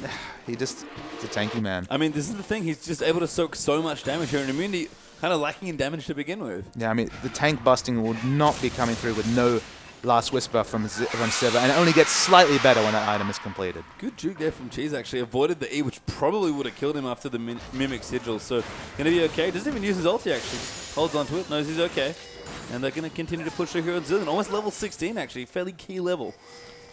he's a tanky man. I mean, this is the thing. He's just able to soak so much damage here, and Immunity kind of lacking in damage to begin with. Yeah, I mean, the tank busting will not be coming through with no Last Whisper from Sivir, and it only gets slightly better when that item is completed. Good juke there from Cheese, actually. Avoided the E, which probably would have killed him after the Mimic Sigil, so going to be okay. Doesn't even use his ulti, actually. Holds onto it, knows he's okay. And they're going to continue to push the hero Zilean. Almost level 16, actually. Fairly key level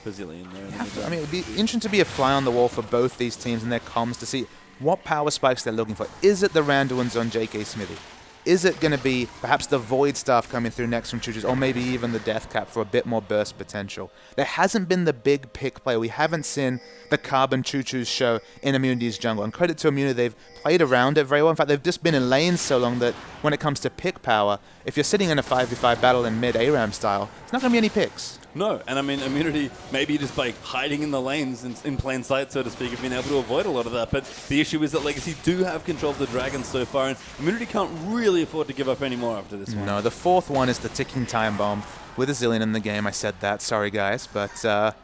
for Zilean there. I mean, it would be interesting to be a fly on the wall for both these teams and their comms to see what power spikes they're looking for. Is it the Randuin's on JK Smithy? Is it going to be perhaps the Void Staff coming through next from Choo-Choo's, or maybe even the Death Cap for a bit more burst potential? There hasn't been the big pick play. We haven't seen the Carbon Choo-Choo's show in Immunity's jungle. And credit to Immunity, they've played around it very well. In fact, they've just been in lanes so long that when it comes to pick power, if you're sitting in a 5v5 battle in mid ARAM style, it's not going to be any picks. No, and I mean, Immunity, maybe just by hiding in the lanes in plain sight, so to speak, have been able to avoid a lot of that. But the issue is that Legacy do have control of the Dragons so far, and Immunity can't really afford to give up any more after this one. No, the fourth one is the ticking time bomb with a Zilean in the game. I said that, sorry guys, but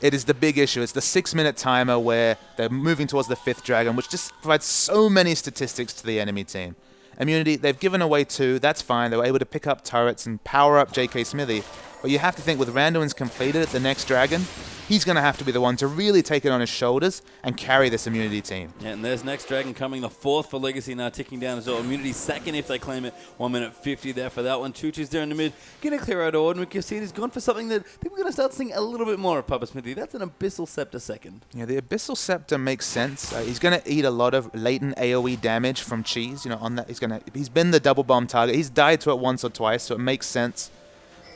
it is the big issue. It's the 6-minute timer where they're moving towards the fifth dragon, which just provides so many statistics to the enemy team. Immunity, they've given away 2. That's fine. They were able to pick up turrets and power up JK Smithy. But you have to think with Randuin's completed, the next Dragon, he's going to have to be the one to really take it on his shoulders and carry this Immunity team. Yeah, and there's next Dragon coming, the 4th for Legacy now ticking down as well. Immunity 2nd if they claim it. 1 minute 50 there for that one. Choo-Choo's there in the mid. Going to clear out order. And Cassini's gone for something that people are going to start seeing a little bit more of Papa Smithy. That's an Abyssal Scepter 2nd. Yeah, the Abyssal Scepter makes sense. He's going to eat a lot of latent AoE damage from Cheese. You know, on that, he's been the double bomb target. He's died to it once or twice, so it makes sense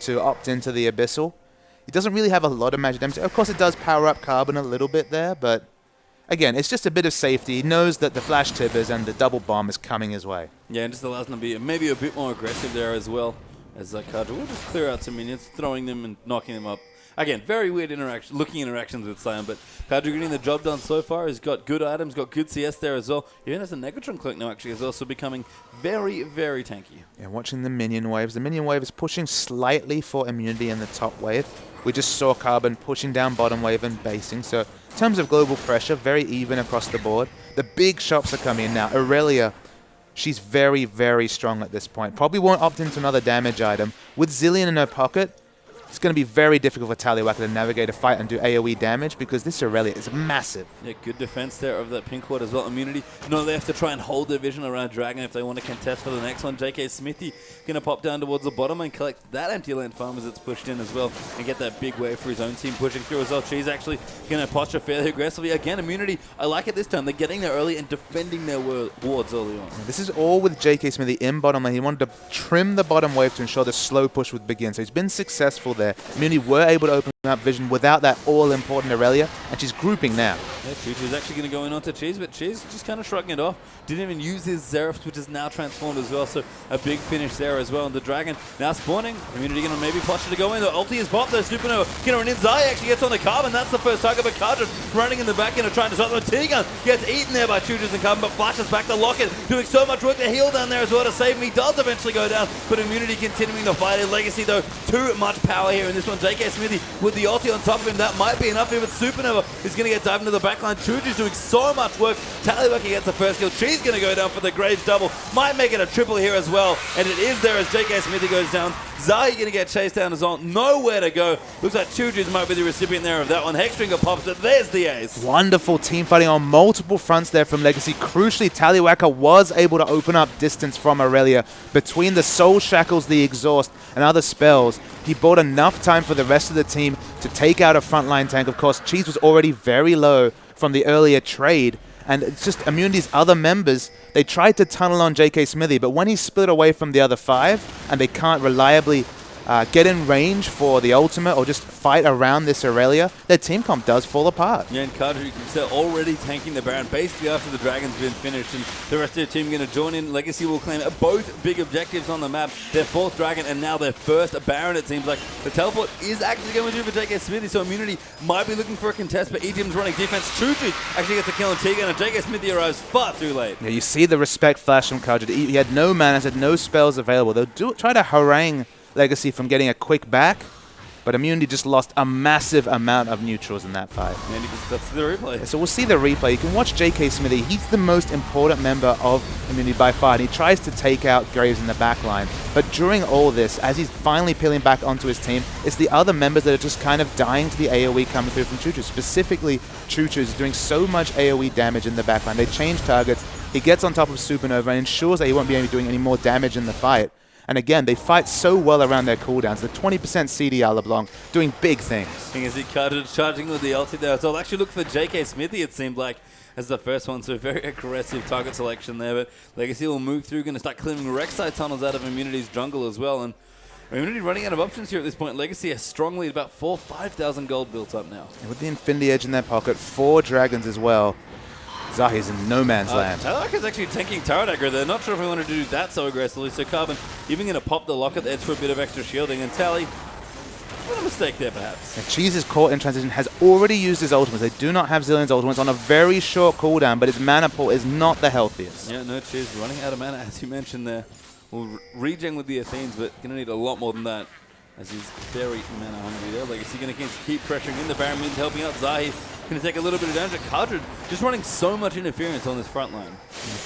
to opt into the Abyssal. He doesn't really have a lot of magic damage. Of course, it does power up Carbon a little bit there, but again, it's just a bit of safety. He knows that the Flash Tibbers and the double bomb is coming his way. Yeah, and just allows him to be maybe a bit more aggressive there as well. As Kadra will just clear out some minions, throwing them and knocking them up. Again, very weird looking interactions with Sion, but Kadra getting the job done so far. He's got good items, got good CS there as well. Even has a Negatron cloak now actually as well, so becoming very, very tanky. Yeah, watching the minion waves. The minion wave is pushing slightly for Immunity in the top wave. We just saw Carbon pushing down bottom wave and basing. So in terms of global pressure, very even across the board. The big shops are coming in now. Aurelia, she's very, very strong at this point. Probably won't opt into another damage item. With Zillion in her pocket, it's going to be very difficult for Tallywacker to navigate a fight and do AoE damage because this Aurelia is massive. Yeah, good defense there of that pink ward as well. Immunity. No, they have to try and hold their vision around Dragon if they want to contest for the next one. JK Smithy going to pop down towards the bottom and collect that anti-land farm as it's pushed in as well and get that big wave for his own team pushing through as well. She's actually going to posture fairly aggressively. Again, Immunity, I like it this time. They're getting there early and defending their wards early on. This is all with JK Smithy in bottom lane. He wanted to trim the bottom wave to ensure the slow push would begin. So he's been successful there. Immunity were able to open up vision without that all-important Aurelia, and she's grouping now. Yeah, Choo-Choo's actually going to go in onto Cheese, but Cheese just kind of shrugging it off. Didn't even use his Xerath, which is now transformed as well, so a big finish there as well. And the Dragon now spawning. Immunity going to maybe posture to go in. The ulti is popped, though. Supernova going to run in. Zai actually gets on the Carbon. That's the first target, but Cartridge running in the back end of trying to stop them. T-Gun gets eaten there by Choo-Choo's and Carbon, but flashes back to Locket, doing so much work to heal down there as well to save him. He does eventually go down, but Immunity continuing the fight. Legacy, though, too much power here in this one. JK Smithy with the ulti on top of him. That might be enough here, but Supernova is going to get dived into the backline. Choo-Choo's doing so much work. Tallywacker gets the first kill. She's going to go down for the Graves double. Might make it a triple here as well. And it is there as JK Smithy goes down. Zai going to get chased down as well. Nowhere to go. Looks like Choo-Choo's might be the recipient there of that one. Hextringer pops it. There's the ace. Wonderful team fighting on multiple fronts there from Legacy. Crucially, Tallywacker was able to open up distance from Aurelia. Between the Soul Shackles, the Exhaust, and other spells, he bought enough time for the rest of the team to take out a frontline tank. Of course, Cheese was already very low from the earlier trade. And it's just Immunity's other members, they tried to tunnel on JK Smithy, but when he split away from the other 5 and they can't reliably get in range for the ultimate or just fight around this Aurelia, their team comp does fall apart. Yeah, and Carter, you can tell, already tanking the Baron basically after the Dragon's been finished, and the rest of their team going to join in. Legacy will claim both big objectives on the map, their 4th Dragon and now their 1st Baron, it seems like. The teleport is actually going to do for JK Smithy, so Immunity might be looking for a contest, but EGM's running defense. Choo-Choo actually gets a kill on Tegan, and JK Smithy arrives far too late. Yeah, you see the respect flash from Carter. He had no mana, had no spells available. They'll try to harangue Legacy from getting a quick back, but Immunity just lost a massive amount of neutrals in that fight. And that's the replay. So we'll see the replay. You can watch JK Smithy. He's the most important member of Immunity by far, and he tries to take out Graves in the back line. But during all this, as he's finally peeling back onto his team, it's the other members that are just kind of dying to the AoE coming through from Choo-Choo. Specifically, Choo-Choo is doing so much AoE damage in the back line. They change targets. He gets on top of Supernova and ensures that he won't be doing any more damage in the fight. And again, they fight so well around their cooldowns. The 20% CDR LeBlanc doing big things. Thing is, he charging with the ulti there. So I'll actually look for JK Smithy, it seemed like, as the first one. So very aggressive target selection there. But Legacy will move through, going to start clearing Rek'Sai tunnels out of Immunity's jungle as well. And Immunity running out of options here at this point. Legacy is strongly at about 5,000 gold built up now. And with the Infinity Edge in their pocket, 4 dragons as well. Zahi's in no man's land. Talywacker's actually tanking Tower Dagger. They're not sure if we want to do that so aggressively. So Carbon even going to pop the lock at the edge for a bit of extra shielding. And Tally, what a mistake there perhaps. And Cheese is caught in transition, has already used his ultimates. They do not have Zillion's ultimates on a very short cooldown, but his mana pool is not the healthiest. Yeah, no, Cheese running out of mana as you mentioned there. Will regen with the Athenes, but going to need a lot more than that, as he's very mana hungry there. Legacy going to keep pressuring in. The Baron Minions helping out Zahi. Going to take a little bit of damage. Cardred just running so much interference on this front line.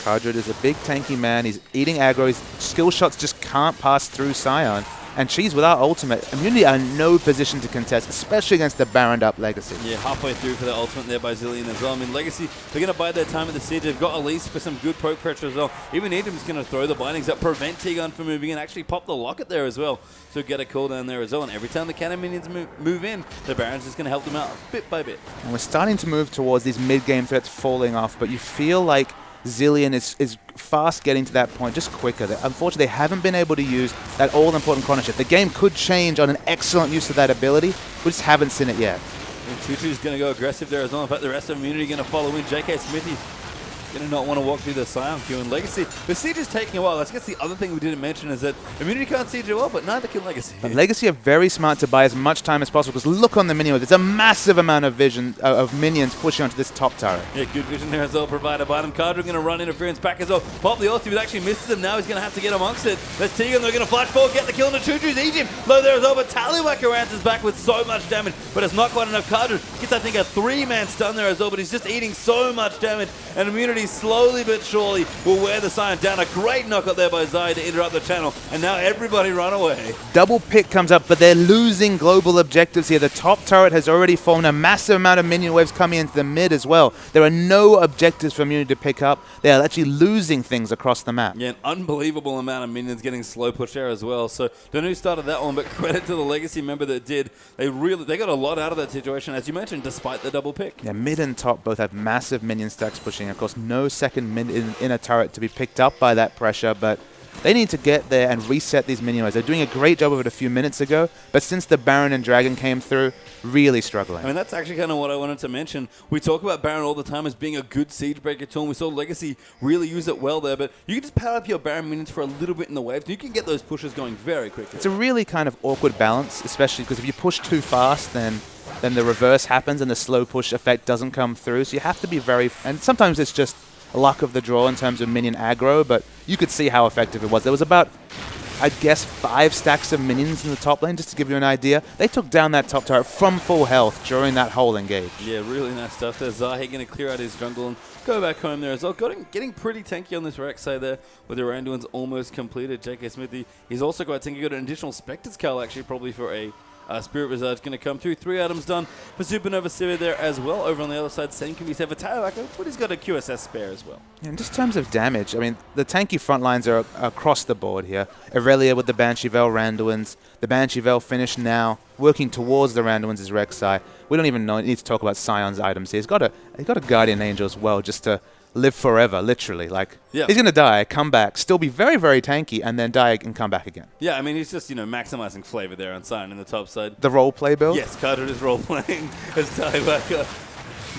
Cardred is a big tanky man. He's eating aggro. His skill shots just can't pass through Scion. And Cheese, without ultimate, Immunity are in no position to contest, especially against the Baroned up Legacy. Yeah, halfway through for the ultimate there by Zilean as well. I mean, Legacy, they're going to bide their time at the siege. They've got Elise for some good poke pressure as well. Even Edom's going to throw the bindings that prevent T-Gun from moving and actually pop the locket there as well. So get a cooldown there as well. And every time the cannon minions move in, the Baron's just going to help them out bit by bit. And we're starting to move towards these mid-game threats falling off, but you feel like Zilean is fast getting to that point, just quicker. Unfortunately, they haven't been able to use that all-important chrono shift. The game could change on an excellent use of that ability. We just haven't seen it yet. And Tutu's going to go aggressive there as well. In fact, the rest of Immunity going to follow in. JK Smithy going to not want to walk through the Scion queue. And Legacy, the siege is taking a while. I guess the other thing we didn't mention is that Immunity can't siege it well, but neither can Legacy. But Legacy are very smart to buy as much time as possible, because look on the minions. There's a massive amount of vision of minions pushing onto this top turret. Yeah, good vision there as well, provided by them. Cardred going to run interference back as well. Pop the ulti, but actually misses him. Now he's going to have to get amongst it. There's Tegan, they're going to flash forward, get the kill into Chuchu's Egypt. Low there as well, but Tallywacker answers back with so much damage, but it's not quite enough. Cardred gets, I think, a 3-man stun there as well, but he's just eating so much damage, and Immunity slowly but surely will wear the Scion down. A great knockup there by Zai to interrupt the channel, and now everybody run away. Double pick comes up, but they're losing global objectives here. The top turret has already fallen. A massive amount of minion waves coming into the mid as well. There are no objectives for Immunity to pick up. They are actually losing things across the map. Yeah, an unbelievable amount of minions getting slow push there as well. So don't know who started that one, but credit to the Legacy member that did. They got a lot out of that situation, as you mentioned, despite the double pick. Yeah, mid and top both have massive minion stacks pushing. Of course, no second mid in a turret to be picked up by that pressure, but they need to get there and reset these minion waves. They're doing a great job of it a few minutes ago, but since the Baron and Dragon came through, really struggling. I mean, that's actually kind of what I wanted to mention. We talk about Baron all the time as being a good siege breaker tool, and we saw Legacy really use it well there, but you can just power up your Baron minions for a little bit in the waves, and you can get those pushes going very quickly. It's a really kind of awkward balance, especially because if you push too fast, then the reverse happens and the slow push effect doesn't come through, so you have to be very... And sometimes it's just luck of the draw in terms of minion aggro, but you could see how effective it was. There was about, I'd guess, 5 stacks of minions in the top lane, just to give you an idea. They took down that top turret from full health during that whole engage. Yeah, really nice stuff there. Zahi going to clear out his jungle and go back home there as well. Getting pretty tanky on this Rek'Sai there, with the Randuin's almost completed. JK Smithy, he's also quite tanky. Got an additional Spectre's Cowl actually, probably for a Spirit Visage going to come through. 3 items done for Supernova Sivir there as well. Over on the other side, same can be said for Tallywacker, but he's got a QSS spare as well. Yeah, in just terms of damage, I mean, the tanky front lines are across the board here. Aurelia with the Banshee Veil Randuins. The Banshee Veil finished now. Working towards the Randuins is Rek'Sai. We don't even need to talk about Sion's items here. He's got a Guardian Angel as well, just to live forever, literally. Like, yeah. He's going to die, come back, still be very, very tanky, and then die and come back again. Yeah, I mean, he's just, maximizing flavor there on Sion in the top side. The role-play build? Yes, Cardred is role-playing as Tallywacker.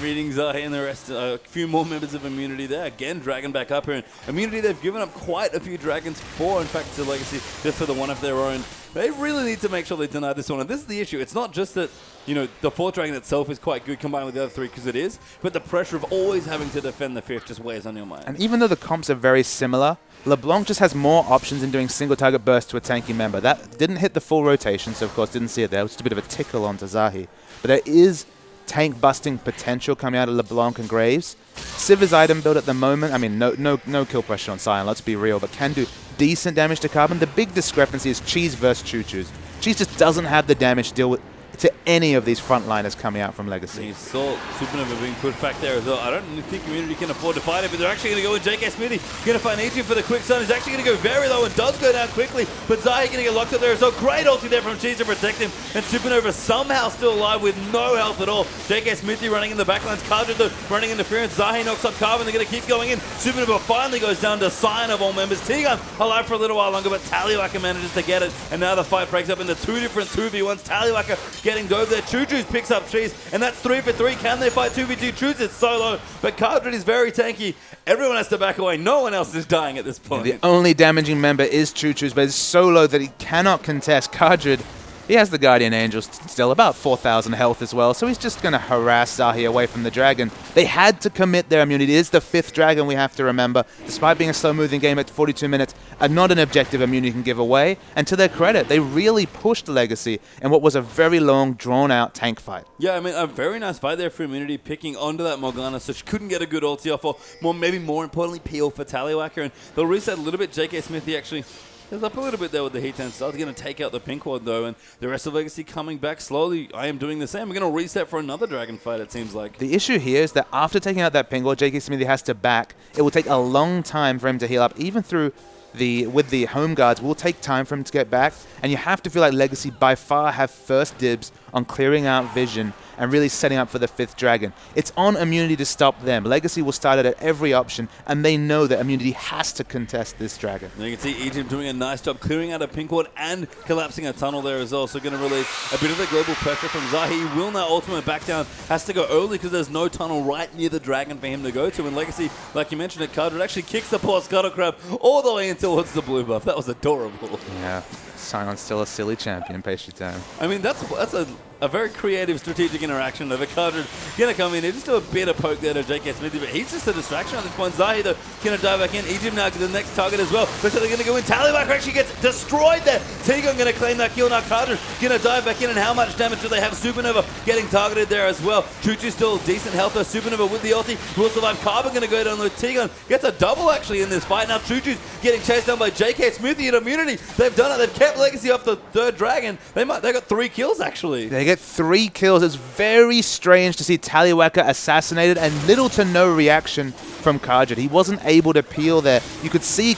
Meeting Zahi and the rest, a few more members of Immunity there. Again, Dragon back up here. And Immunity, they've given up quite a few Dragons for, in fact, to Legacy, just for the one of their own. They really need to make sure they deny this one. And this is the issue. It's not just that, the 4th Dragon itself is quite good combined with the other 3, because it is, but the pressure of always having to defend the 5th just weighs on your mind. And even though the comps are very similar, LeBlanc just has more options in doing single target burst to a tanky member. That didn't hit the full rotation, so of course didn't see it there. It was just a bit of a tickle onto Zahi. But there is tank busting potential coming out of LeBlanc and Graves. Sivir's item build at the moment, I mean, no kill pressure on Sion, let's be real, but can do decent damage to Carbon. The big discrepancy is Cheese versus Choo-Choo's. Cheese just doesn't have the damage to deal with to any of these frontliners coming out from Legacy. You saw Supernova being pushed back there as well. I don't think Immunity can afford to fight it, but they're actually going to go with JK Smithy. Going to find Adrian for the quick stun. He's actually going to go very low and does go down quickly, but Zahi going to get locked up there as well. Great ulti there from Cheese to protect him, and Supernova somehow still alive with no health at all. JK Smithy running in the backlines. Cardred though running interference. Zahi knocks up Carbon. They're going to keep going in. Supernova finally goes down to Sion of all members. T-Gun alive for a little while longer, but Tallywacker manages to get it, and now the fight breaks up into 2 different 2v1s. Tallywacker getting dove there. Choo-Choo's picks up Cheese, and that's 3 for 3. Can they fight 2v2? Choose it solo, but Cardred is very tanky. Everyone has to back away. No one else is dying at this point. The only damaging member is Choo-Choo's, but it's so low that he cannot contest. Cardred He has the Guardian Angels still about 4,000 health as well, so he's just going to harass Zahi away from the Dragon. They had to commit their immunity. It is the 5th Dragon, we have to remember. Despite being a slow-moving game at 42 minutes, not an objective immunity can give away. And to their credit, they really pushed Legacy in what was a very long, drawn-out tank fight. Yeah, I mean, a very nice fight there for immunity, picking onto that Morgana, so she couldn't get a good ulti off, or maybe more importantly, peel for Tallywhacker. And they'll reset a little bit. JK Smithy actually he's up a little bit there with the heat 10 stars. Going to take out the pink ward though, and the rest of Legacy coming back slowly. I am doing the same. We're going to reset for another Dragon fight, it seems like. The issue here is that after taking out that pink ward, JK Smithy has to back. It will take a long time for him to heal up, even through with the home guards. Will take time for him to get back, and you have to feel like Legacy by far have first dibs on clearing out vision and really setting up for the 5th Dragon. It's on immunity to stop them. Legacy will start it at every option, and they know that immunity has to contest this Dragon. And you can see Egypt doing a nice job clearing out a pink ward and collapsing a tunnel there as well, so going to relieve a bit of the global pressure from Zahi. He will now ultimate back down, has to go early because there's no tunnel right near the Dragon for him to go to, and Legacy, like you mentioned at Cardred, actually kicks the poor Scuttle Crab all the way in towards the blue buff. That was adorable. Yeah, Sion's still a silly champion, pastry time. I mean, that's a very creative strategic interaction of a Cardred going to come in. They just do a bit of poke there to JK Smithy, but he's just a distraction at this point. Zahi, though, going to dive back in. Egypt now the next target as well. But so they're going to go in. Tallywhacker actually gets destroyed there. Tegon going to claim that kill. Now Cardred going to dive back in, and how much damage do they have? Supernova getting targeted there as well. Choo-Choo still decent health though. Supernova with the ulti will survive. Carbon going to go down with Tegon. Gets a double actually in this fight. Now Choo-Choo's getting chased down by JK Smithy in immunity. They've done it. They've kept Legacy off the 3rd Dragon. They got 3 kills actually. They get 3 kills. It's very strange to see Tallywhacker assassinated and little to no reaction from Cardred. He wasn't able to peel there. You could see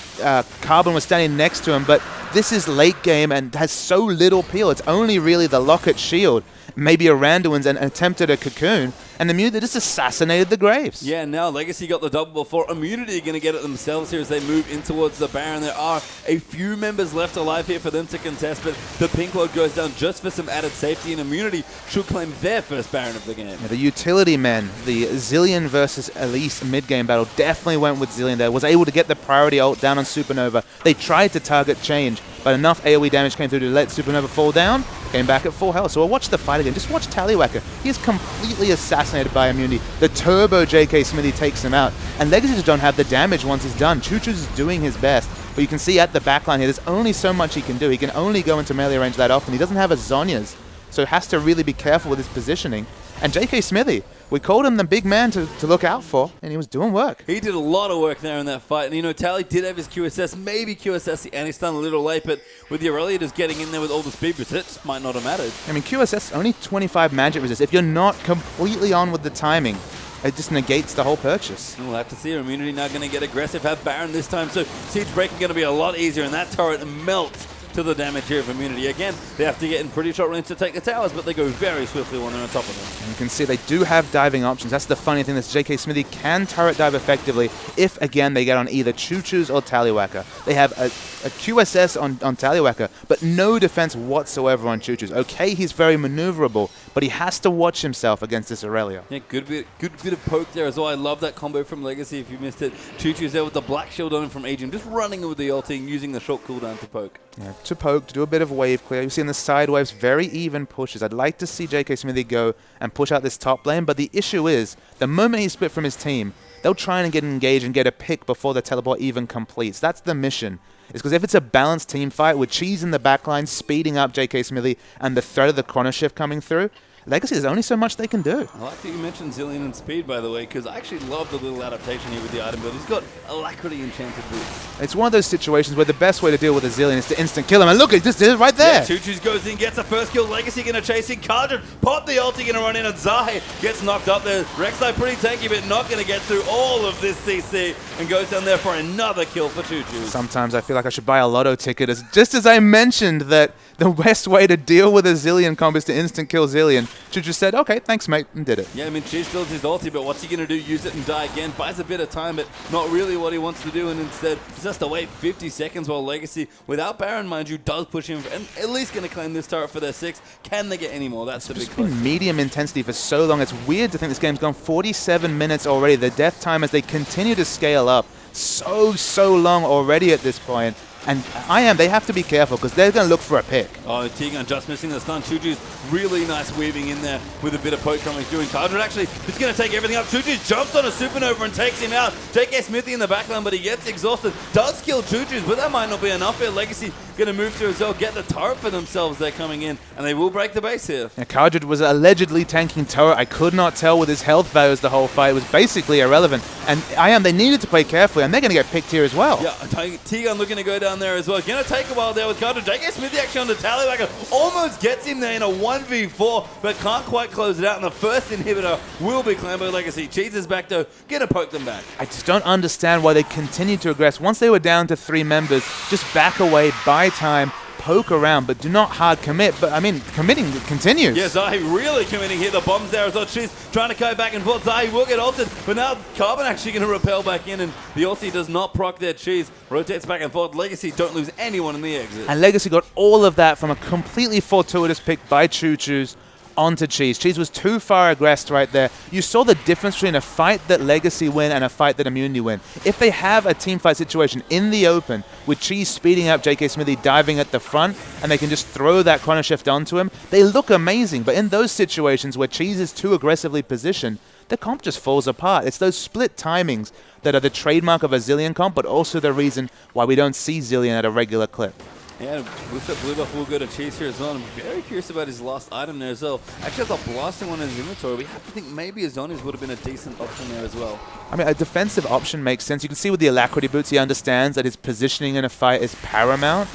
Carbon was standing next to him, but this is late game and has so little peel. It's only really the Locket shield, maybe a Randuin's, and attempted a Cocoon, and the Immunity just assassinated the Graves. Yeah, now Legacy got the double before. Immunity are going to get it themselves here as they move in towards the Baron. There are a few members left alive here for them to contest, but the pink ward goes down just for some added safety, and Immunity should claim their first Baron of the game. Yeah, the utility men, the Zilean versus Elise mid-game battle, definitely went with Zilean there. Was able to get the priority ult down on Supernova. They tried to target Change, but enough AoE damage came through to let Supernova fall down. Came back at full health. So we'll watch the fight again. Just watch Tallywhacker. He is completely assassinated by immunity. The turbo JK Smithy takes him out. And Legacy just don't have the damage once he's done. Choo-Choo's is doing his best. But you can see at the backline here, there's only so much he can do. He can only go into melee range that often. He doesn't have a Zhonya's. So he has to really be careful with his positioning. And JK Smithy, we called him the big man to look out for, and he was doing work. He did a lot of work there in that fight. And, you know, Tally did have his QSS, maybe QSS the anti-stun a little late, but with the Aurelia just getting in there with all the speed boosts, it just might not have mattered. I mean, QSS only 25 magic resist. If you're not completely on with the timing, it just negates the whole purchase. We'll have to see. Immunity now going to get aggressive, have Baron this time, so Siege Breaking going to be a lot easier, and that turret melts to the damage here of Immunity. Again, they have to get in pretty short range to take the towers, but they go very swiftly when they're on top of them. And you can see they do have diving options. That's the funny thing, that JK Smithy can turret dive effectively if, again, they get on either Choo-Choo's or Tallywhacker. They have a QSS on Tallywhacker, but no defense whatsoever on Choo-Choo's. Okay, he's very maneuverable, but he has to watch himself against this Aurelia. Yeah, good bit of poke there as well. I love that combo from Legacy if you missed it. Choo-Choo's there with the black shield on him from Agent, just running with the ulti and using the short cooldown to poke. Yeah, to poke, to do a bit of wave clear. You see in the side waves, very even pushes. I'd like to see JK Smithy go and push out this top lane, but the issue is, the moment he's split from his team, they'll try and get engaged and get a pick before the teleport even completes. That's the mission. It's because if it's a balanced team fight with Cheese in the backline, speeding up JK Smithy, and the threat of the chrono shift coming through, Legacy, there's only so much they can do. I like that you mentioned Zilean and speed, by the way, because I actually love the little adaptation here with the item build. He's got Alacrity Enchanted Boots. It's one of those situations where the best way to deal with a Zilean is to instant kill him. And look, he just did it right there. Yeah, Choo-Choo's goes in, gets the first kill. Legacy going to chase in. Cardred pop the ulti, going to run in, and Zahi gets knocked up there. Rek'Sai pretty tanky, but not going to get through all of this CC and goes down there for another kill for Choo-Choo. Sometimes I feel like I should buy a lotto ticket. Just as I mentioned that the best way to deal with a Zilean combo is to instant kill Zilean, Choo-Choo said, okay, thanks, mate, and did it. Yeah, I mean, Cheese still has his ulti, but what's he going to do? Use it and die again. Buys a bit of time, but not really what he wants to do, and instead just has to wait 50 seconds while Legacy, without Baron, mind you, does push him, and at least going to claim this turret for their 6. Can they get any more? That's the big question. It's been medium intensity for so long. It's weird to think this game's gone 47 minutes already. The death time as they continue to scale up so long already at this point. And they have to be careful because they're going to look for a pick. Oh, Tegan just missing the stun. Chuju's really nice weaving in there with a bit of poke coming through. And Cardred actually is going to take everything up. Chuju jumps on a supernova and takes him out. JK Smithy in the backline, but he gets exhausted. Does kill Chuju's, but that might not be enough here. Legacy going to move through as well, get the turret for themselves. They're coming in, and they will break the base here. Yeah, Cardred was allegedly tanking turret. I could not tell with his health values the whole fight. It was basically irrelevant. And they needed to play carefully, and they're going to get picked here as well. Yeah, Tegan looking to go down there as well. Going to take a while there with Cardred. JK Smithy actually on the Tallywacker almost gets him there in a 1v4, but can't quite close it out. And the first inhibitor will be claimed by Legacy. Cheese is back though, going to poke them back. I just don't understand why they continue to aggress. Once they were down to 3 members, just back away, buy time, poke around, but do not hard commit. But I mean, committing continues. Yeah, Zahi really committing here. The bomb's there as well. She's trying to go back and forth. Zahi will get ulted, but now Carbon actually going to repel back in, and the ulti does not proc their Cheese. Rotates back and forth. Legacy don't lose anyone in the exit. And Legacy got all of that from a completely fortuitous pick by Choo-Choo's onto Cheese. Cheese was too far aggressed right there. You saw the difference between a fight that Legacy win and a fight that Immunity win. If they have a team fight situation in the open with Cheese speeding up, JK Smithy diving at the front, and they can just throw that chrono shift onto him, they look amazing. But in those situations where Cheese is too aggressively positioned, the comp just falls apart. It's those split timings that are the trademark of a Zilean comp, but also the reason why we don't see Zilean at a regular clip. Yeah, looks like Blue Buff will go to Cheese here as well. I'm very curious about his last item there as well. Actually has a blasting one in his inventory. We have to think maybe Ozonia's would have been a decent option there as well. I mean, a defensive option makes sense. You can see with the Alacrity boots, he understands that his positioning in a fight is paramount.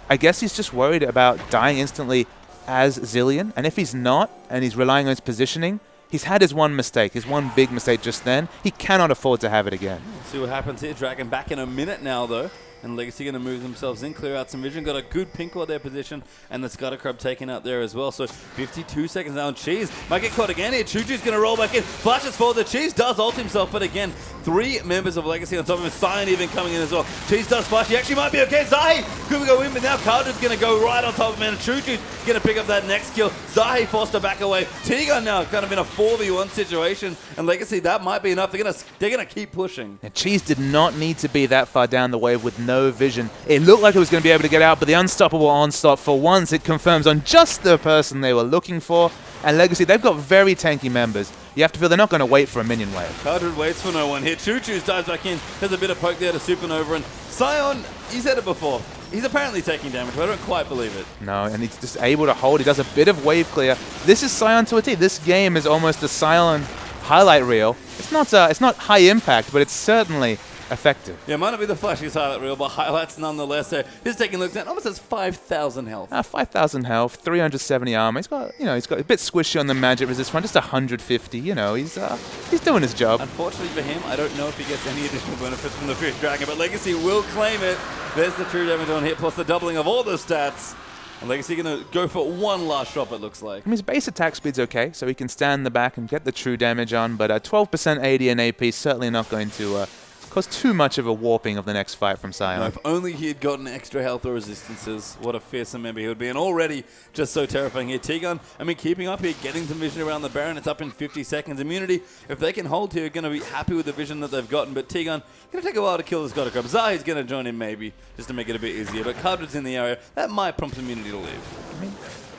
I guess he's just worried about dying instantly as Zilean. And if he's not, and he's relying on his positioning, he's had his one mistake, his one big mistake just then. He cannot afford to have it again. Let's see what happens here. Dragon back in a minute now, though. And Legacy going to move themselves in, clear out some vision. Got a good pink ward their position, and the Scudder Crab taken out there as well. So 52 seconds now, and Cheese might get caught again here. Chuju's going to roll back in. Flashes forward. The Cheese does ult himself, but again, 3 members of Legacy on top of him. Cyan even coming in as well. Cheese does flash. He actually might be okay. Zahi could go in, but now Cardred's going to go right on top of him, and Chuju's going to pick up that next kill. Zahi forced to back away. Tegan now kind of in a 4v1 situation, and Legacy, that might be enough. They're going to keep pushing. And Cheese did not need to be that far down the wave with no vision. It looked like it was going to be able to get out, but the unstoppable onslaught, for once, it confirms on just the person they were looking for. And Legacy, they've got very tanky members. You have to feel they're not going to wait for a minion wave. Cardred waits for no one here. Choo-Choo's dives back in. There's a bit of poke there to Supernova. And Sion, he said it before, he's apparently taking damage, but I don't quite believe it. No, and he's just able to hold. He does a bit of wave clear. This is Sion to a T. This game is almost a Sion highlight reel. It's not high impact, but it's certainly effective. Yeah, might not be the flashiest highlight reel, but highlights nonetheless. So he's taking looks at almost has 5,000 health. 5,000 health, 370 armor. He's got a bit squishy on the magic resist front, just 150. He's doing his job. Unfortunately for him, I don't know if he gets any additional benefits from the Fierce Dragon, but Legacy will claim it. There's the true damage on hit, plus the doubling of all the stats. And Legacy going to go for one last drop, it looks like. I mean, his base attack speed's okay, so he can stand in the back and get the true damage on, but 12% AD and AP is certainly not going to cause too much of a warping of the next fight from Sion. No, if only he had gotten extra health or resistances, what a fearsome member he would be. And already just so terrifying here. Tegan, I mean, keeping up here, getting some vision around the Baron. It's up in 50 seconds. Immunity, if they can hold here, going to be happy with the vision that they've gotten. But Tegan, going to take a while to kill this God of Crab. Zahi's going to join him maybe, just to make it a bit easier. But Cardred's in the area. That might prompt Immunity to leave. I mean,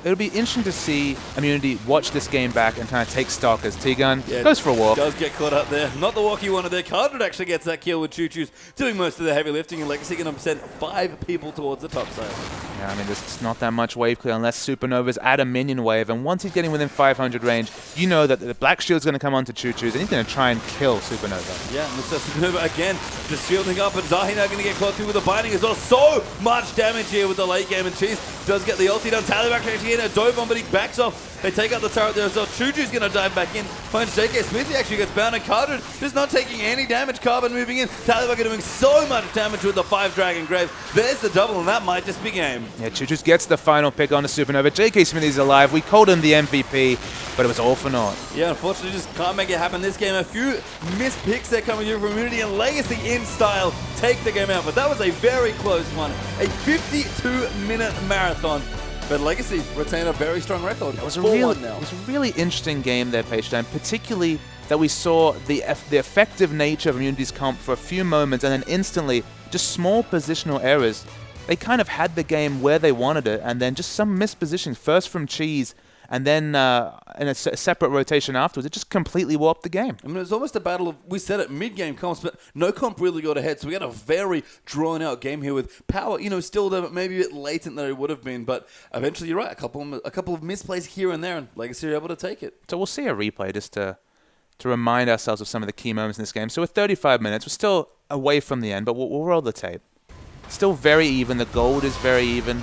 it'll be interesting to see Immunity watch this game back and kind of take stock as Tegan goes for a walk. Does get caught up there. Not the walk he wanted there. Cardred actually gets that kill with Choo-Choo's doing most of the heavy lifting, and Legacy going to send 5 people towards the top side. Yeah, I mean, there's not that much wave clear unless Supernova's add a minion wave, and once he's getting within 500 range, you know that the Black Shield's going to come onto Choo-Choo's, and he's going to try and kill Supernova. Yeah, and so Supernova again, just shielding up, and Zahi now going to get caught through with the binding as well. So much damage here with the late game, and Cheese does get the ulti done. Tallyback actually in a dove bomb, but he backs off. They take out the turret there as well. Choo-Choo's going to dive back in. Finds JK Smith. He actually gets bound, and Cardred just not taking any damage. Carbon moving in. Tallyback doing so much damage with the 5 Dragon Graves. There's the double, and that might just be game. Yeah, Choo-Choo's gets the final pick on the Supernova. JK Smithy's alive. We called him the MVP, but it was all for naught. Yeah, unfortunately just can't make it happen this game. A few missed picks there coming through from Immunity, and Legacy in style take the game out. But that was a very close one. A 52-minute marathon. But Legacy retain a very strong record. It was a really interesting game there, Page Time, particularly that we saw the effective nature of Immunity's comp for a few moments, and then instantly, just small positional errors they kind of had the game where they wanted it, and then just some missed positions, first from Cheese, and then in a separate rotation afterwards, it just completely warped the game. I mean, it was almost a battle of, we said it, mid-game comps, but no comp really got ahead. So we had a very drawn-out game here with power, still there, but maybe a bit latent than it would have been. But eventually, you're right, a couple of misplays here and there, and Legacy are able to take it. So we'll see a replay just to remind ourselves of some of the key moments in this game. So with 35 minutes, we're still away from the end, but we'll roll the tape. Still very even. The gold is very even.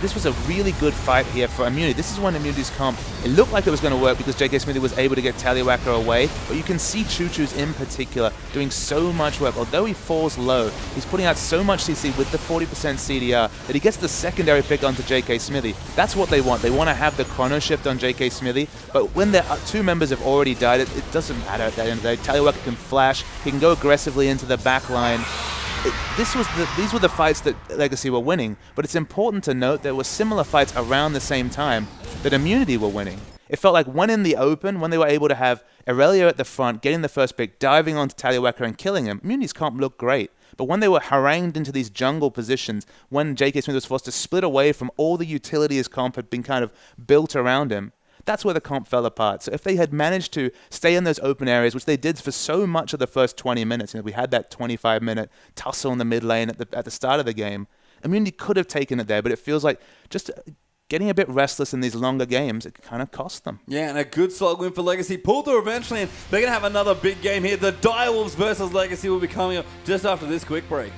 This was a really good fight here for Immunity. This is when Immunity's comp, it looked like it was going to work because JK Smithy was able to get Tallywacker away, but you can see Choo-Choo's in particular doing so much work. Although he falls low, he's putting out so much CC with the 40% CDR that he gets the secondary pick onto JK Smithy. That's what they want. They want to have the chrono shift on JK Smithy, but when the two members have already died, it doesn't matter at the end of the day. Tallywacker can flash, he can go aggressively into the back line. These were the fights that Legacy were winning, but it's important to note there were similar fights around the same time that Immunity were winning. It felt like when in the open, when they were able to have Aurelio at the front, getting the first pick, diving onto Tallywacker and killing him, Immunity's comp looked great. But when they were harangued into these jungle positions, when JK Smith was forced to split away from all the utility his comp had been kind of built around him, that's where the comp fell apart. So if they had managed to stay in those open areas, which they did for so much of the first 20 minutes, we had that 25-minute tussle in the mid lane at the start of the game, Immunity could have taken it there, but it feels like just getting a bit restless in these longer games, it kind of cost them. Yeah, and a good solid win for Legacy. Pulled through eventually, and they're going to have another big game here. The Direwolves versus Legacy will be coming up just after this quick break.